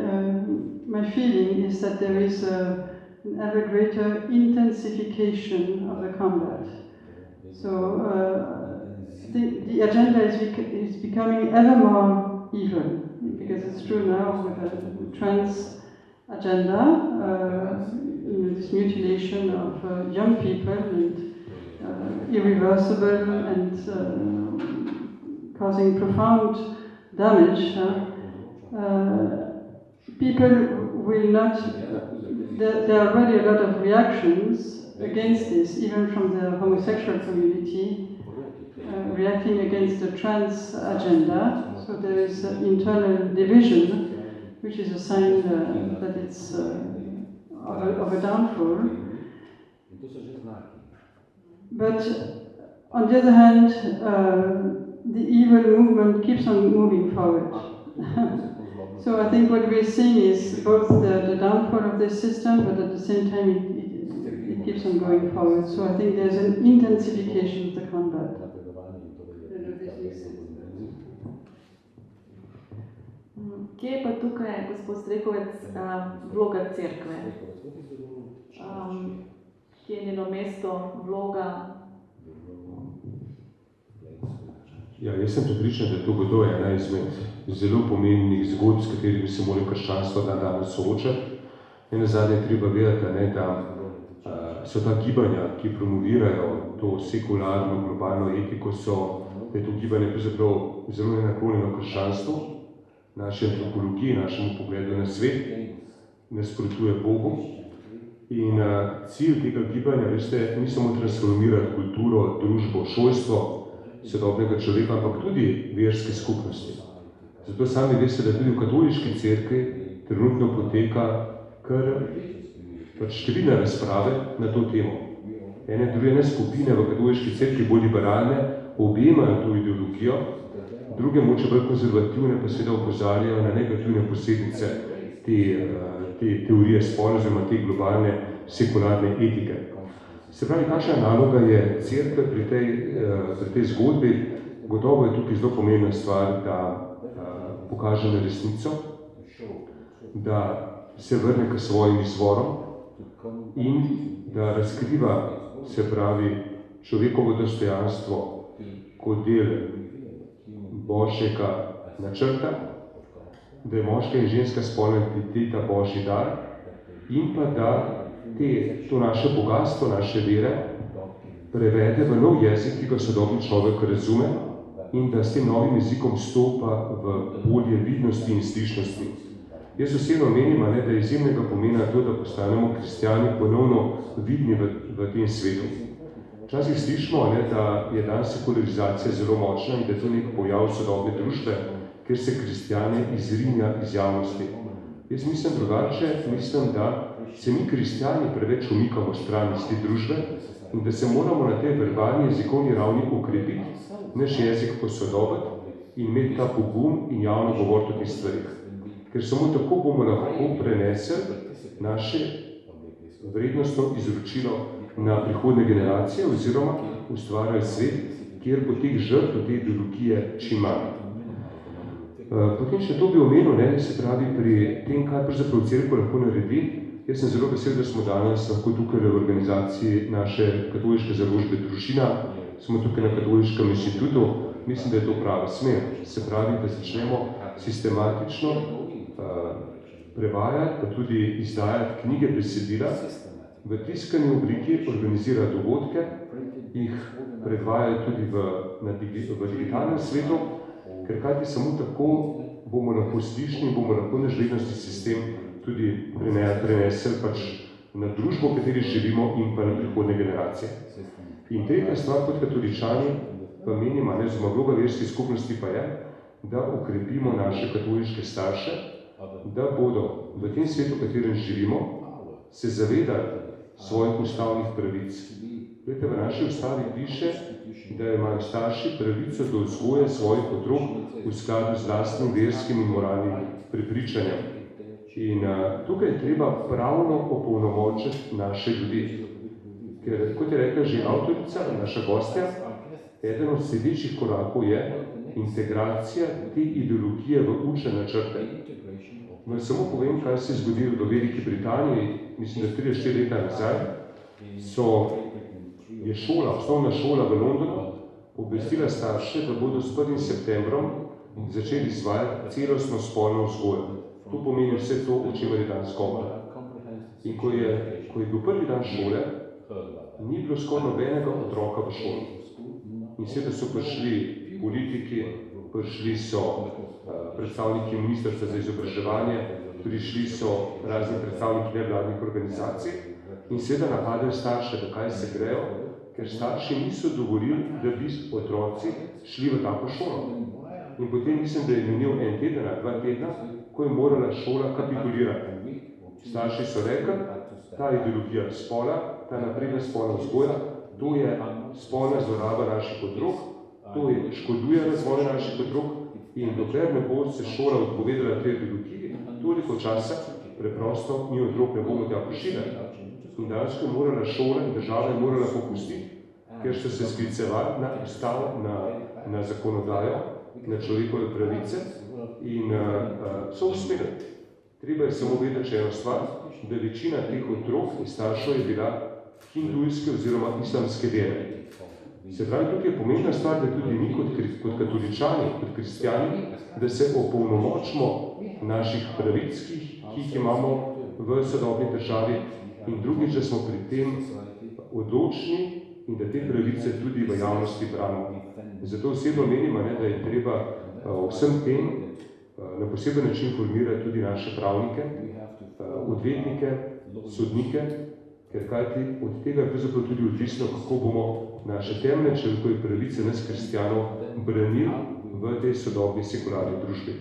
my feeling is that there is an ever greater intensification of the combat. So I think the agenda is becoming ever more evil, because it's true now with the trans agenda, this mutilation of young people and irreversible and causing profound damage. People will not, there are already a lot of reactions against this, even from the homosexual community, reacting against the trans agenda. So there is an internal division, which is a sign that it's of a downfall. But on the other hand, the evil movement keeps on moving forward. So I think what we're seeing is both the downfall of this system, but at the same time it keeps on going forward. So I think there's an intensification of the combat. Kje je pa tukaj, gospod Strehovec, vloga cerkve? Kje je njeno mesto, vloga? Ja, jaz sem prepričan, da to gotovo je ena izmed zelo pomembnih zgodb, s katerimi se mora krščanstvo danes soočati. Nenazadnje treba vedeti, da so ta gibanja, ki promovirajo to sekularno, globalno etiko, da je to gibanje pravzaprav zelo nenaklonjeno krščanstvu, naši antropologiji, našemu pogledu na svet, nasprotuje Bogu. In cilj tega gibanja, veste, ni samo transformirati kulturo, družbo, šolstvo sodobnega človeka, ampak tudi verske skupnosti. Zato sami veste, da tudi v katoliški cerkvi trenutno poteka kar številne razprave na to temo. druge skupine v katoliški cerkvi bolj liberalne objemajo to ideologijo, druge moče bolj konzervativne pa seveda opozarjajo na negativne posledice te teorije spola oziroma te globalne sekularne etike. Se pravi, kakšna naloga je cerkve pri tej zgodbi? Gotovo je tukaj zelo pomembna stvar, da pokaže na resnico, da se vrne k svojim izvorom in da razkriva, se pravi, človekovo dostojanstvo kot del Božjega načrta, da je moška in ženska spolna identiteta Božji dar in pa da to naše bogatstvo, naše vere prevede v nov jezik, ki ga sodobni človek razume in da s tem novim jezikom stopa v bolje vidnosti in slišnosti. Jaz osebno menim, da je izjemnega pomena to, da postanemo kristjani ponovno vidni v tem svetu. Včasih slišimo, da je danes sekularizacija zelo močna in da je to nek pojav sodobne družbe, kjer se kristjane izrinja iz javnosti. Jaz mislim drugače, mislim, da se mi kristjani preveč umikamo stran iz te družbe in da se moramo na tej verbalni jezikovni ravni ukrepiti, naš jezik posodobiti in imeti ta pogum in javno govoriti o teh stvarih. Ker samo tako bomo lahko prenesli naše vrednostno izročilo na prihodne generacije oziroma ustvarjali svet, kjer bo teh žrtev, te ideologije čim manj. Potem še to bi omenil, se pravi pri tem, kaj pravzaprav cerkev lahko naredi. Jaz sem zelo vesel, da smo danes lahko tukaj v organizaciji naše katoliške založbe Družina, smo tukaj na Katoliškem inštitutu. Mislim, da je to prava smer. Se pravi, da začnemo sistematično prevajati, pa tudi izdajati knjige, besedila, v tiskani obliki organizirati dogodke, jih predvajati tudi v digitalnem svetu, ker kajti samo tako bomo lahko slišni in bomo lahko naš vrednostni sistem tudi prenesli na družbo, v kateri živimo in pa na prihodne generacije. In tretja stvar kot katoličani pa menimo, oziroma vloga verske skupnosti pa je, da okrepimo naše katoliške starše, da bodo v tem svetu, v katerem živimo, se zavedali svojih ustavnih pravic. Glede, v naši ustavi piše, da imajo starši pravico do vzgoje svojih otrok v skladu z lastnim verskim in moralnim prepričanjem. In tukaj je treba pravno opolnomočiti naše ljudi. Ker, kot je rekla že avtorica, naša gostja, eden od sledečih korakov je integracija te ideologije v učne načrte. Samo povem, kaj se je zgodilo v Veliki Britaniji, mislim, da 3-4 leta nazaj, je šola, osnovna šola v Londonu obvestila starše, da bodo s 1. septembrom začeli izvajati celostno spolno vzgojo. To pomeni vse to, o čemer je danes govora. In ko je bil prvi dan šole, ni bilo skoraj nobenega otroka v šoli. In seveda so prišli politiki, prišli so predstavniki Ministrstva za izobraževanje, prišli so razni predstavniki nevladnih organizacij in seveda napadli starše, da kaj se grejo, ker starši niso dovolili, da bi otroci šli v tako šolo. In potem mislim, da je minil 1 teden, 2 tedna, ko je morala šola kapitulirati. Starši so rekli, ta ideologija spola, ta napredna spolna vzgoja, to je spolna zloraba naših otrok, to je škoduje razvoju naših otrok in dokler ne bo se šola odpovedala tej ideologiji, toliko časa preprosto mi otrok ne bomo tja pošiljali. In danes je morala šola in država je morala popustiti, ker so se sklicevali na ustavo, na zakonodajo, na človekove pravice in so uspeli. Treba je samo vedeti še eno stvar, da večina teh otrok in staršev je bila hindujske oziroma islamske vere. Se pravi, tukaj je pomembna stvar, da tudi mi kot katoličani, kot kristjani, da se opolnomočimo naših pravic, ki jih imamo v sodobni državi in drugič, da smo pri tem odločni in da te pravice tudi v javnosti branimo. Zato osebno menimo, da je treba vsem tem na poseben način formirati tudi naše pravnike, odvetnike, sodnike, ker kajti od tega je pravzaprav tudi odvisno, kako bomo naše temeljne človekove pravice nas kristjanov branili v tej sodobni sekularni družbi.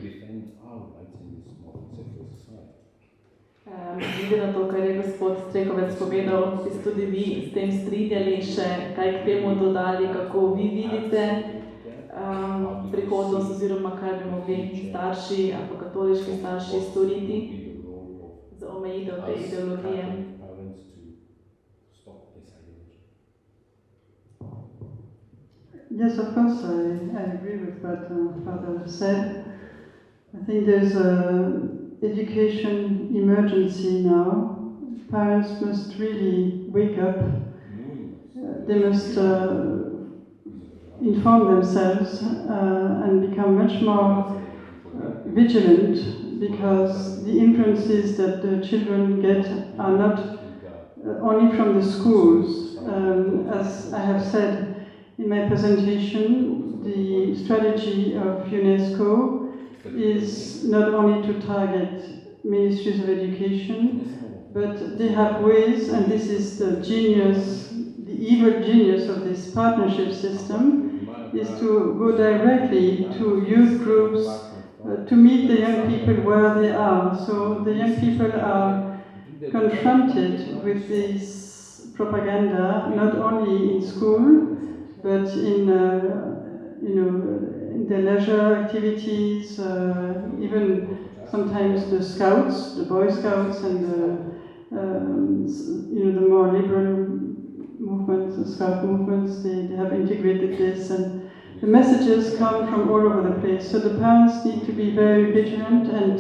Glede na to, kar je gospod gospod Strehovec povedal, bi se tudi vi s tem strinjali, še kaj k temu dodali, kako vi vidite prihodnost oziroma kaj bi mogli starši ali pa katoliški starši storiti za omejitev te ideologije. Yes, of course, I agree with what Father said. I think there's an education emergency now. Parents must really wake up. They must inform themselves and become much more vigilant, because the influences that the children get are not only from the schools. As I have said in my presentation, the strategy of UNESCO is not only to target ministries of education, but they have ways, and this is the genius, the evil genius of this partnership system, is to go directly to youth groups, to meet the young people where they are. So the young people are confronted with this propaganda, not only in school, but in in their leisure activities, even sometimes the scouts, the Boy Scouts, and the more liberal movements, the scout movements, they have integrated this, and the messages come from all over the place. So the parents need to be very vigilant, and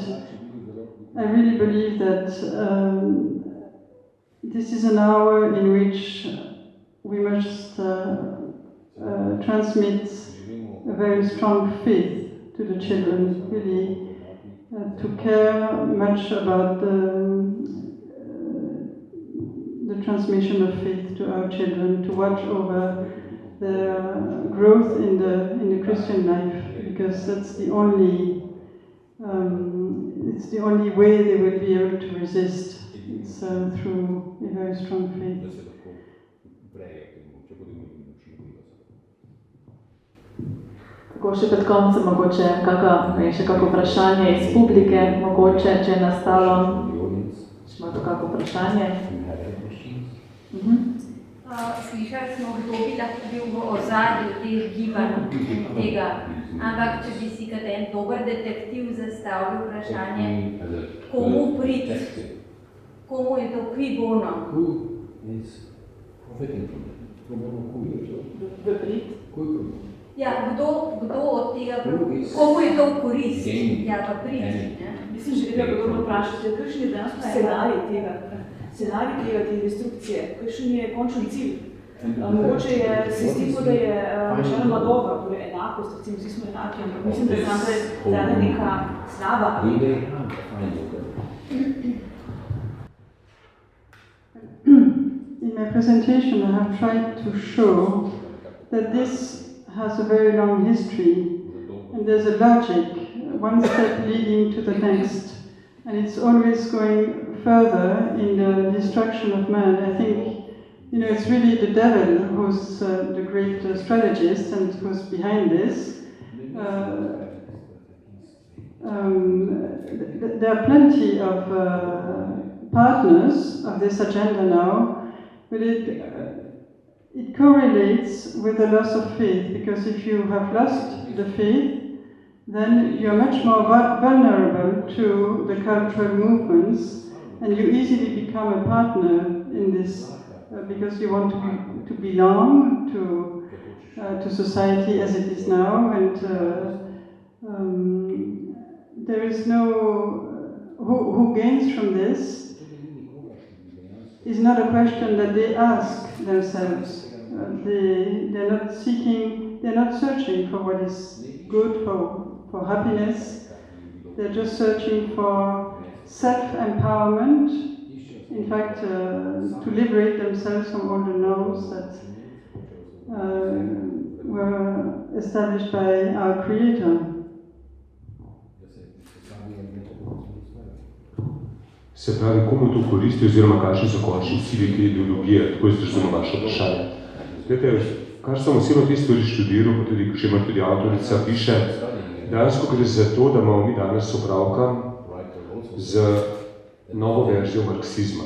I really believe that this is an hour in which we must transmit a very strong faith to the children, really to care much about the transmission of faith to our children, to watch over their growth in the Christian life, because that's the only it's the only way they will be able to resist. It's through a very strong faith. Tako še pred koncem mogoče še kako vprašanje iz publike, mogoče, če je nastalo, če ima to kako vprašanje. Slišali smo, kdo bi lahko bil v ozadju teh gibanj tega, ampak če bi si kot en dober detektiv zastavil vprašanje, komu priti, komu je to qui bono? V prid? Ja, kdo od tega, komu je to v korist? Ja, pa priti. Mislim, želela podobno vprašati, kakšen je dejansko scenarij te destrukcije, kakšen je končni cilj? Mogoče se zdi, da je načeloma dobro, torej enakost, recimo vsi smo enaki, ampak mislim, da je tam zdaj neka slaba. In my presentation, I have tried to show that this has a very long history, and there's a logic, one step leading to the next, and it's always going further in the destruction of man. I think, it's really the devil who's the great strategist and who's behind this. There are plenty of partners of this agenda now, but it correlates with the loss of faith, because if you have lost the faith, then you're much more vulnerable to the cultural movements, and you easily become a partner in this, because you want to belong to society as it is now, and there is no who gains from this is not a question that they ask themselves. They're not searching for what is good, for happiness. They're just searching for self-empowerment, in fact, to liberate themselves from all the norms that were established by our Creator. Se pravi, komu to koristi oziroma kakšni so končni cilji te ideologije, tako jaz razumem vaše vprašanje. Glede, kar sem osebno te stvari študiral, pa tudi, če ima tudi avtorica, piše, dejansko gre za to, da imamo mi danes opravka z novo verzijo marksizma.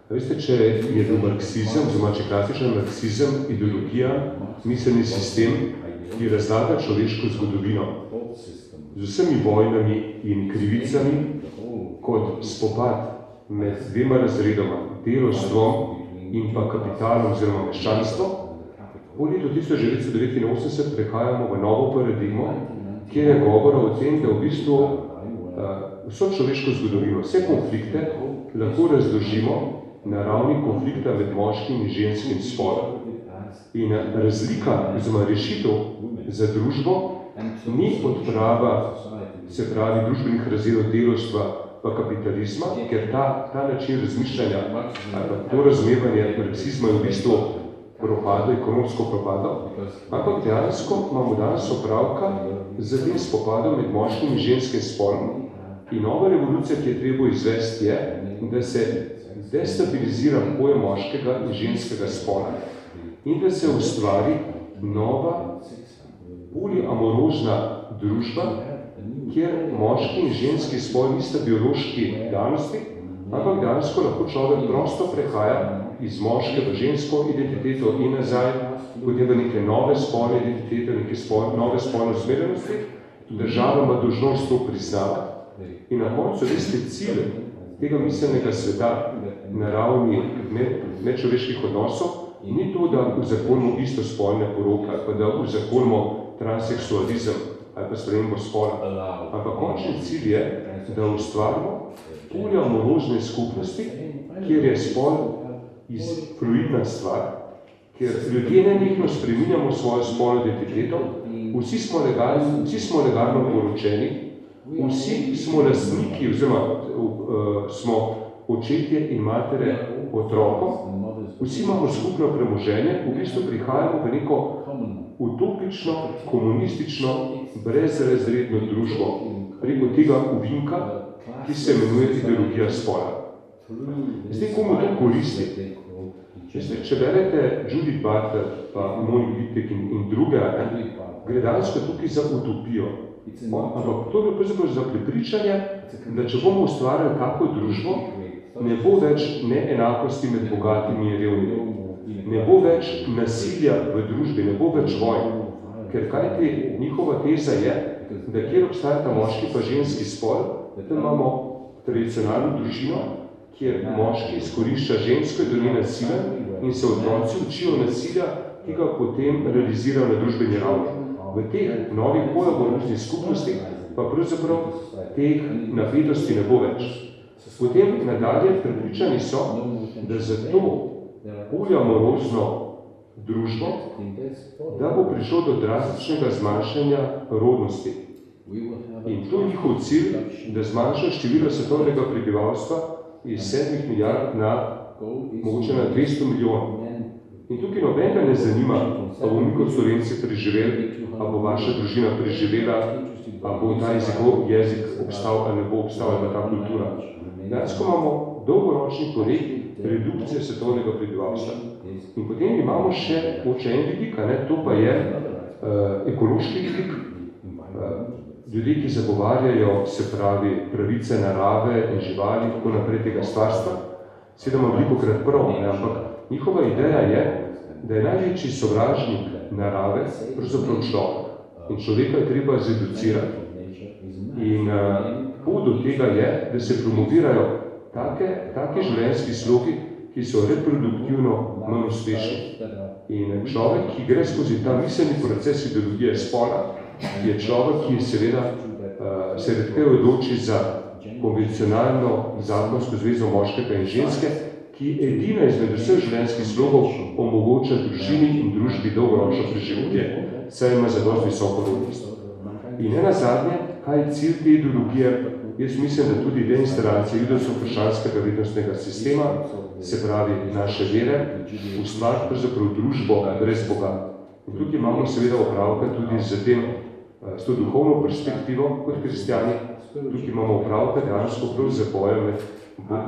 Veste, če je bil marksizem, oziroma če klasičen marksizem, ideologija, miselni sistem, ki razlaga človeško zgodovino z vsemi vojnami in krivicami kot spopad med dvema razredoma, delostvom in pa kapitalom oziroma meščanstvom, po letu 1989 prehajamo v novo paradigmo, kjer je govora o tem, da v bistvu vso človeško zgodovino, vse konflikte lahko razložimo na ravni konflikta med moškim in ženskim spolom. In razlika, oziroma rešitev za družbo ni odprava, se pravi, družbenih razredov delovstva pa kapitalizma, ker ta način razmišljanja ali to razumevanje marksizma je v bistvu propadlo, ekonomsko propadlo, ampak dejansko imamo danes opravka z tem spopadom med moškim in ženskim spolom. In nova revolucija, ki je treba izvesti, je, da se destabilizira pojem moškega in ženskega spola in da se ustvari nova, poliamorozna družba, kjer moški in ženski spol nista biološki danosti, ampak dejansko lahko človek prosto prehaja iz moške v žensko identiteto in nazaj, potem v neke nove spolne identitete, neke nove spolne usmerjenosti, država ima dolžnost to priznavati. In na koncu veste cilj tega miselnega sveta na ravni medčloveških odnosov ni to, da uzakonimo istospolne poroke, pa da uzakonimo transseksualizem ali pa spremembo spola. Ampak končni cilj je, da ustvarimo poliamorozne skupnosti, kjer je spol fluidna stvar, kjer ljudje nenehno spreminjamo svojo spolno identiteto, vsi smo legalno poročeni, vsi smo lastniki, oziroma smo očetje in matere otrokom, vsi imamo skupno premoženje, v bistvu prihajamo v neko utopično, komunistično, brezrazredno družbo preko tega uvinka, ki se imenuje ideologija spola. Zdaj, komu to koristi? Če berete Judith Butler, pa Monik Wittek in druge, gre danes tukaj za utopijo. Ampak to je pravzaprav za prepričanje, da če bomo ustvarjali tako družbo, ne bo več neenakosti med bogatimi in revnimi, ne bo več nasilja v družbi, ne bo več vojn. Ker kajti njihova teza je, da kjer obstajata moški pa ženski spol, tam imamo tradicionalno družino, kjer moški izkorišča žensko in do nje nasilja in se otroci učijo nasilja, ki ga potem realizirajo na družbeni ravni. V teh novih poliamoroznih skupnostih pa pravzaprav teh napetosti ne bo več. Potem nadalje prepričani so, da za to poliamorozno družbo, da bo prišlo do drastičnega zmanjšanja rodnosti. In to je njihov cilj, da zmanjšajo število svetovnega prebivalstva iz 7 milijard na mogoče na 200 milijonov. In tukaj nobenega ne zanima, a bomo mi kot Slovenci preživeli, a bo vaša družina preživela, a bo ta jezik obstal ali ne bo obstal, ali ta kultura. Dejansko imamo dolgoročni projekt redukcije svetovnega prebivalstva. In potem imamo še en vidik, to pa je ekološki vidik. Ljudje, ki zagovarjajo, se pravi, pravice narave in živali, tako naprej tega stvarstva, seveda ima velikokrat prav, ampak njihova ideja je, da je največji sovražnik narave pravzaprav človek. In človeka je treba zreducirati. In pot do tega je, da se promovirajo take življenjski slogi, ki so reproduktivno manj uspešni. In človek, ki gre skozi ta miselni proces ideologije spola, je človek, ki seveda se redkeje odloči za konvencionalno zakonsko zvezo moškega in ženske, ki edina izmed vseh življenjskih slogov omogoča družini in družbi dolgoročno preživetje, saj ima zadost visoko rodnost. In nenazadnje, kaj je cilj te ideologije? Jaz mislim, da tudi deinstalacija judovsko-krščanskega vrednostnega sistema, se pravi naše vere, ustvari pravzaprav družbo brez Boga. In tukaj imamo seveda opravka tudi s to duhovno perspektivo kot kristjani. Tukaj imamo opravka dejansko prav za boje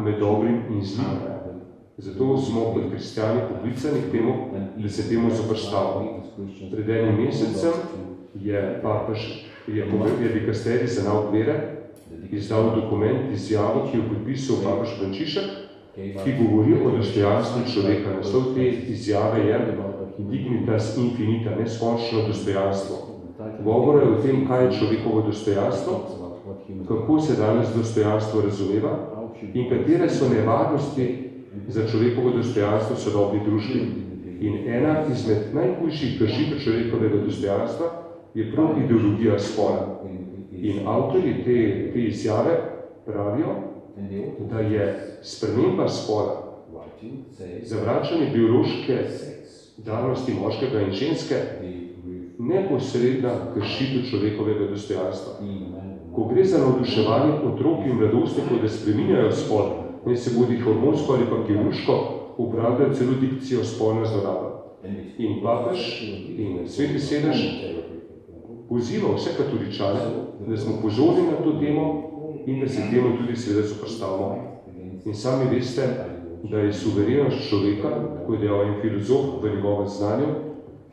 med dobrim in zlim. Zato smo kot kristjani poklicani k temu, da se temu zoprstavimo. Pred enim mesecem je papež, je dikasterij za nauk vere izdal dokument, izjavo, ki jo podpisal papež Frančišek, ki govori o dostojanstvu človeka. Naslov te izjave je Dignitas Infinita, neskončno dostojanstvo. Govora je o tem, kaj je človekovo dostojanstvo, kako se danes dostojanstvo razumeva in katere so nevarnosti za človekovo dostojanstvo v sodobni družbi. In ena izmed najhujših kršitev človekovega dostojanstva je prav ideologija spola. In avtorji te izjave pravijo, da je sprememba spola, zavračanje biološke danosti moškega in ženske, neposredna kršitev človekovega dostojanstva. Ko gre za navduševanje otrok in mladostnikov, da spreminjajo spol, ne se bodi hormonsko ali pa kirurško, uporabljajo celo dikcijo spolna zloraba. In papež in Sveti sedež poziva vse katoličane, da smo pozorni na to temo in da se temu tudi seveda zoperstavimo. In sami veste, da je suverenost človeka, tako je dejal en filozof v njegovem znanju,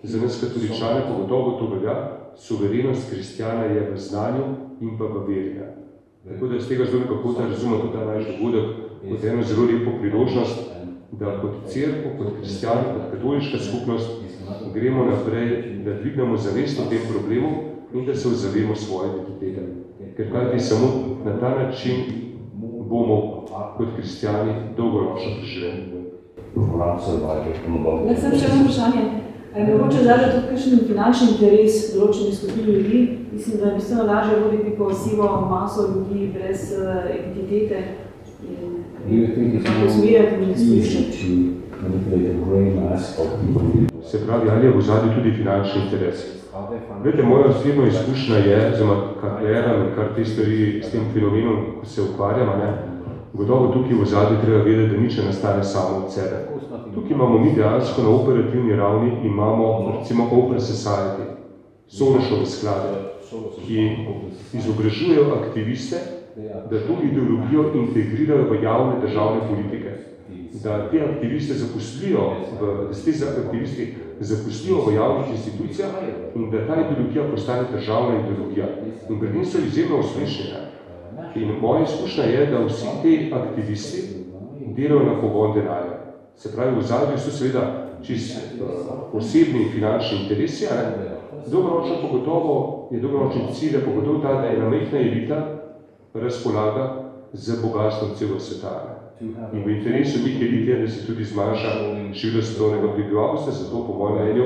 za nas katoličane pogotovo to velja, suverenost kristjana je v znanju in pa v veri. Tako da z tega zelo nekako da razumemo ta naš dogodek kot eno zelo lepo priložnost, da kot cerkev, kot kristjani, kot katoliška skupnost gremo naprej, da dvignemo zavest o tem problemu in da se ozavemo svoje identitete. Ker kajti samo na ta način bomo kot kristjani dolgoročno preživeli. Jaz sem še eno vprašanje. Mogoče zadaj tudi kakšen finančni interes določenih skupin ljudi. Mislim, da je bistveno lažje voditi po sivo maso ljudi brez identitete in kako smirjati in izkušnjati. Se pravi, ali je v ozadju tudi finančni interes? Glede, moja osebna izkušnja je, kar gledam in kar te stvari s tem fenomenom, ko se ukvarjam, gotovo tukaj v ozadju treba vedeti, da nič ne nastane samo od sebe. Tukaj imamo mi dejansko na operativni ravni, imamo recimo Open Society, Sorošove sklade, ki izobražujejo aktiviste, da to ideologijo integrirajo v javne državne politike. Da te aktiviste zaposlijo v javnih institucijah in da ta ideologija postane državna ideologija. In pri tem so izjemno uspešni. In moja izkušnja je, da vsi te aktivisti delajo na pogon denarja. Se pravi, v ozadju so seveda čisto osebni finančni interesi, dolgoročno pogotovo je dolgoročni cilj pogotovo ta, da ena majhna elita razpolaga z bogatstvom celo sveta. In v interesu teh elit je, da se tudi zmanjša število svetovnega prebivalstva, zato po mojem mnenju,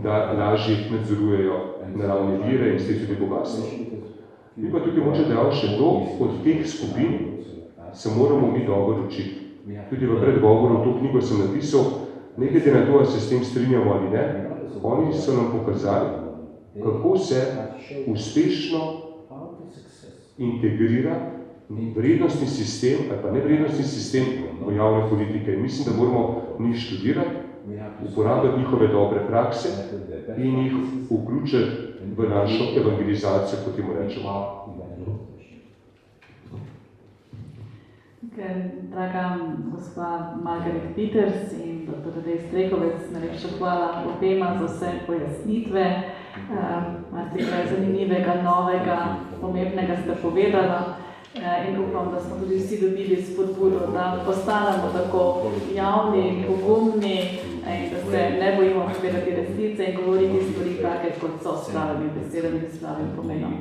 da lažje nadzorujejo naravne vire in s tem tudi bogatstvo. Mi pa tukaj moče dejal še to, od teh skupin se moramo mi dobro učiti. Tudi v predgovoru to knjigo sem napisal, ne glede na to, da se s tem strinjamo ali ne, oni so nam pokazali, kako se uspešno integrira vrednostni sistem ali pa nevrednostni sistem v javne politike. In mislim, da moramo njih študirati, uporabljati njihove dobre prakse in jih vključiti v našo evangelizacijo, kot jim rečemo. Draga gospa Margaret Peters in dr. Tadej Strehovec, najlepša hvala obema za vse pojasnitve. Marsikaj zanimivega, novega, pomembnega ste povedala. In upam, da smo tudi vsi dobili spodbudo, da postanemo tako javni, pogumni in da se ne bojimo povedati resnice in govoriti stvari take, kot so s pravimi besedami in s pravim pomenom.